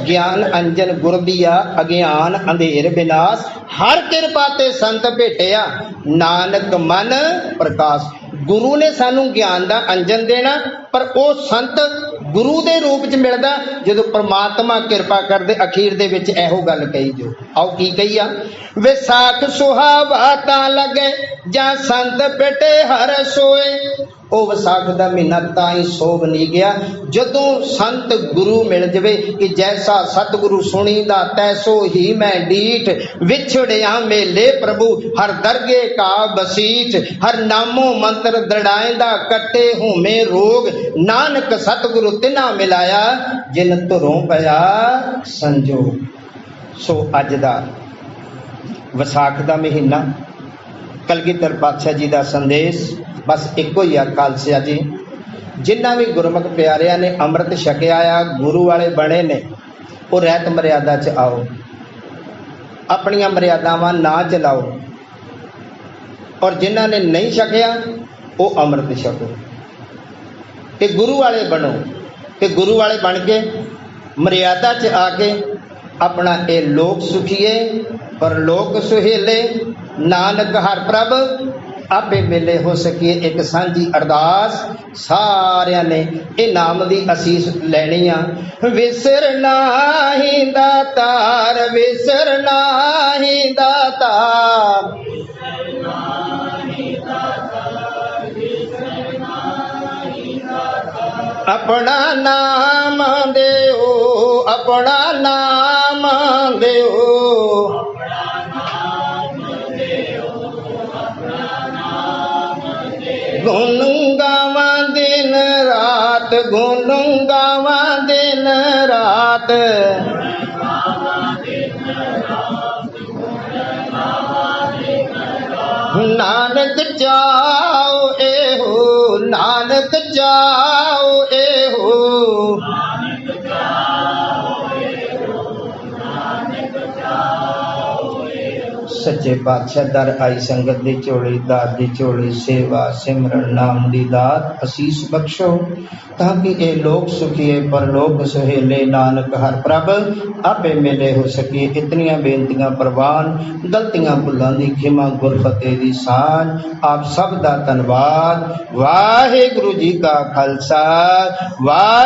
ज्ञान अंजन गुर दिया अज्ञान अंधेर विनाश हर कृपा ते संत भेटिया नानक मन प्रकाश। गुरु ने सानू ज्ञान दा अंजन देना पर ओ संत गुरु दे रूप च मिलदा जदों परमात्मा कृपा करदे। अखीर दे विच एहो गल कही जो आओ की कही आ विसाख सुहावा तां लगे जां संत पेटे हर सोए। ओ विसाख दा महीना तां ही सोभ नहीं गया जदों संत गुरु मिल जावे कि जैसा सतगुरु सुनीदा तैसो ही मैं डीठ विछड़िया मेले प्रभु हर दरगे का बसीठ हर नामो मंत्र दड़ाएंदा कट्टे होमे रोग नानक सतगुरु तिना मिलाया जिन तुरों पया संजोग। सो अज दा विसाख दा महीना कलगीधर पातशाह जी का संदेश बस एको ही आ खालसा जी जिन्ना भी गुरमुख प्यारिया ने अमृत छकिया आ गुरु वाले बने ने वो रहत मर्यादा च आओ अपनिया मर्यादावां ना चलाओ और जिन्हों ने नहीं छकिया वो अमृत छको कि गुरु वाले बनो कि गुरु वाले बन के मर्यादा च आके अपना ये लोक सुखीए पर लोक सुहेले नानक हर प्रभ आपे मिले हो सके। एक सांझी अरदास सारिया ने ये नाम दी असीस लैनी आ विसरना ही दातार विसरना ही दातार अपना नाम देओ अपना नाम देओ गुण गावा दिन रात गुण गावा दिन रात नानक जाओ एहो नानक जाओ एहो सच्चे पातशाह दर आई संगत दी झोली दात दी झोली सेवा सिमरन नाम दी दात असीस बख्शो ताकि ये लोग सुखिए पर लोग सुहेले नानक हर प्रभ आपे मिले हो सके। इतनियां बेनतियां प्रवान गलतियां भुलां दी खिमा गुरफतेह दी साझ आप सब दा धन्नवाद। वाहिगुरु जी का खालसा वाह।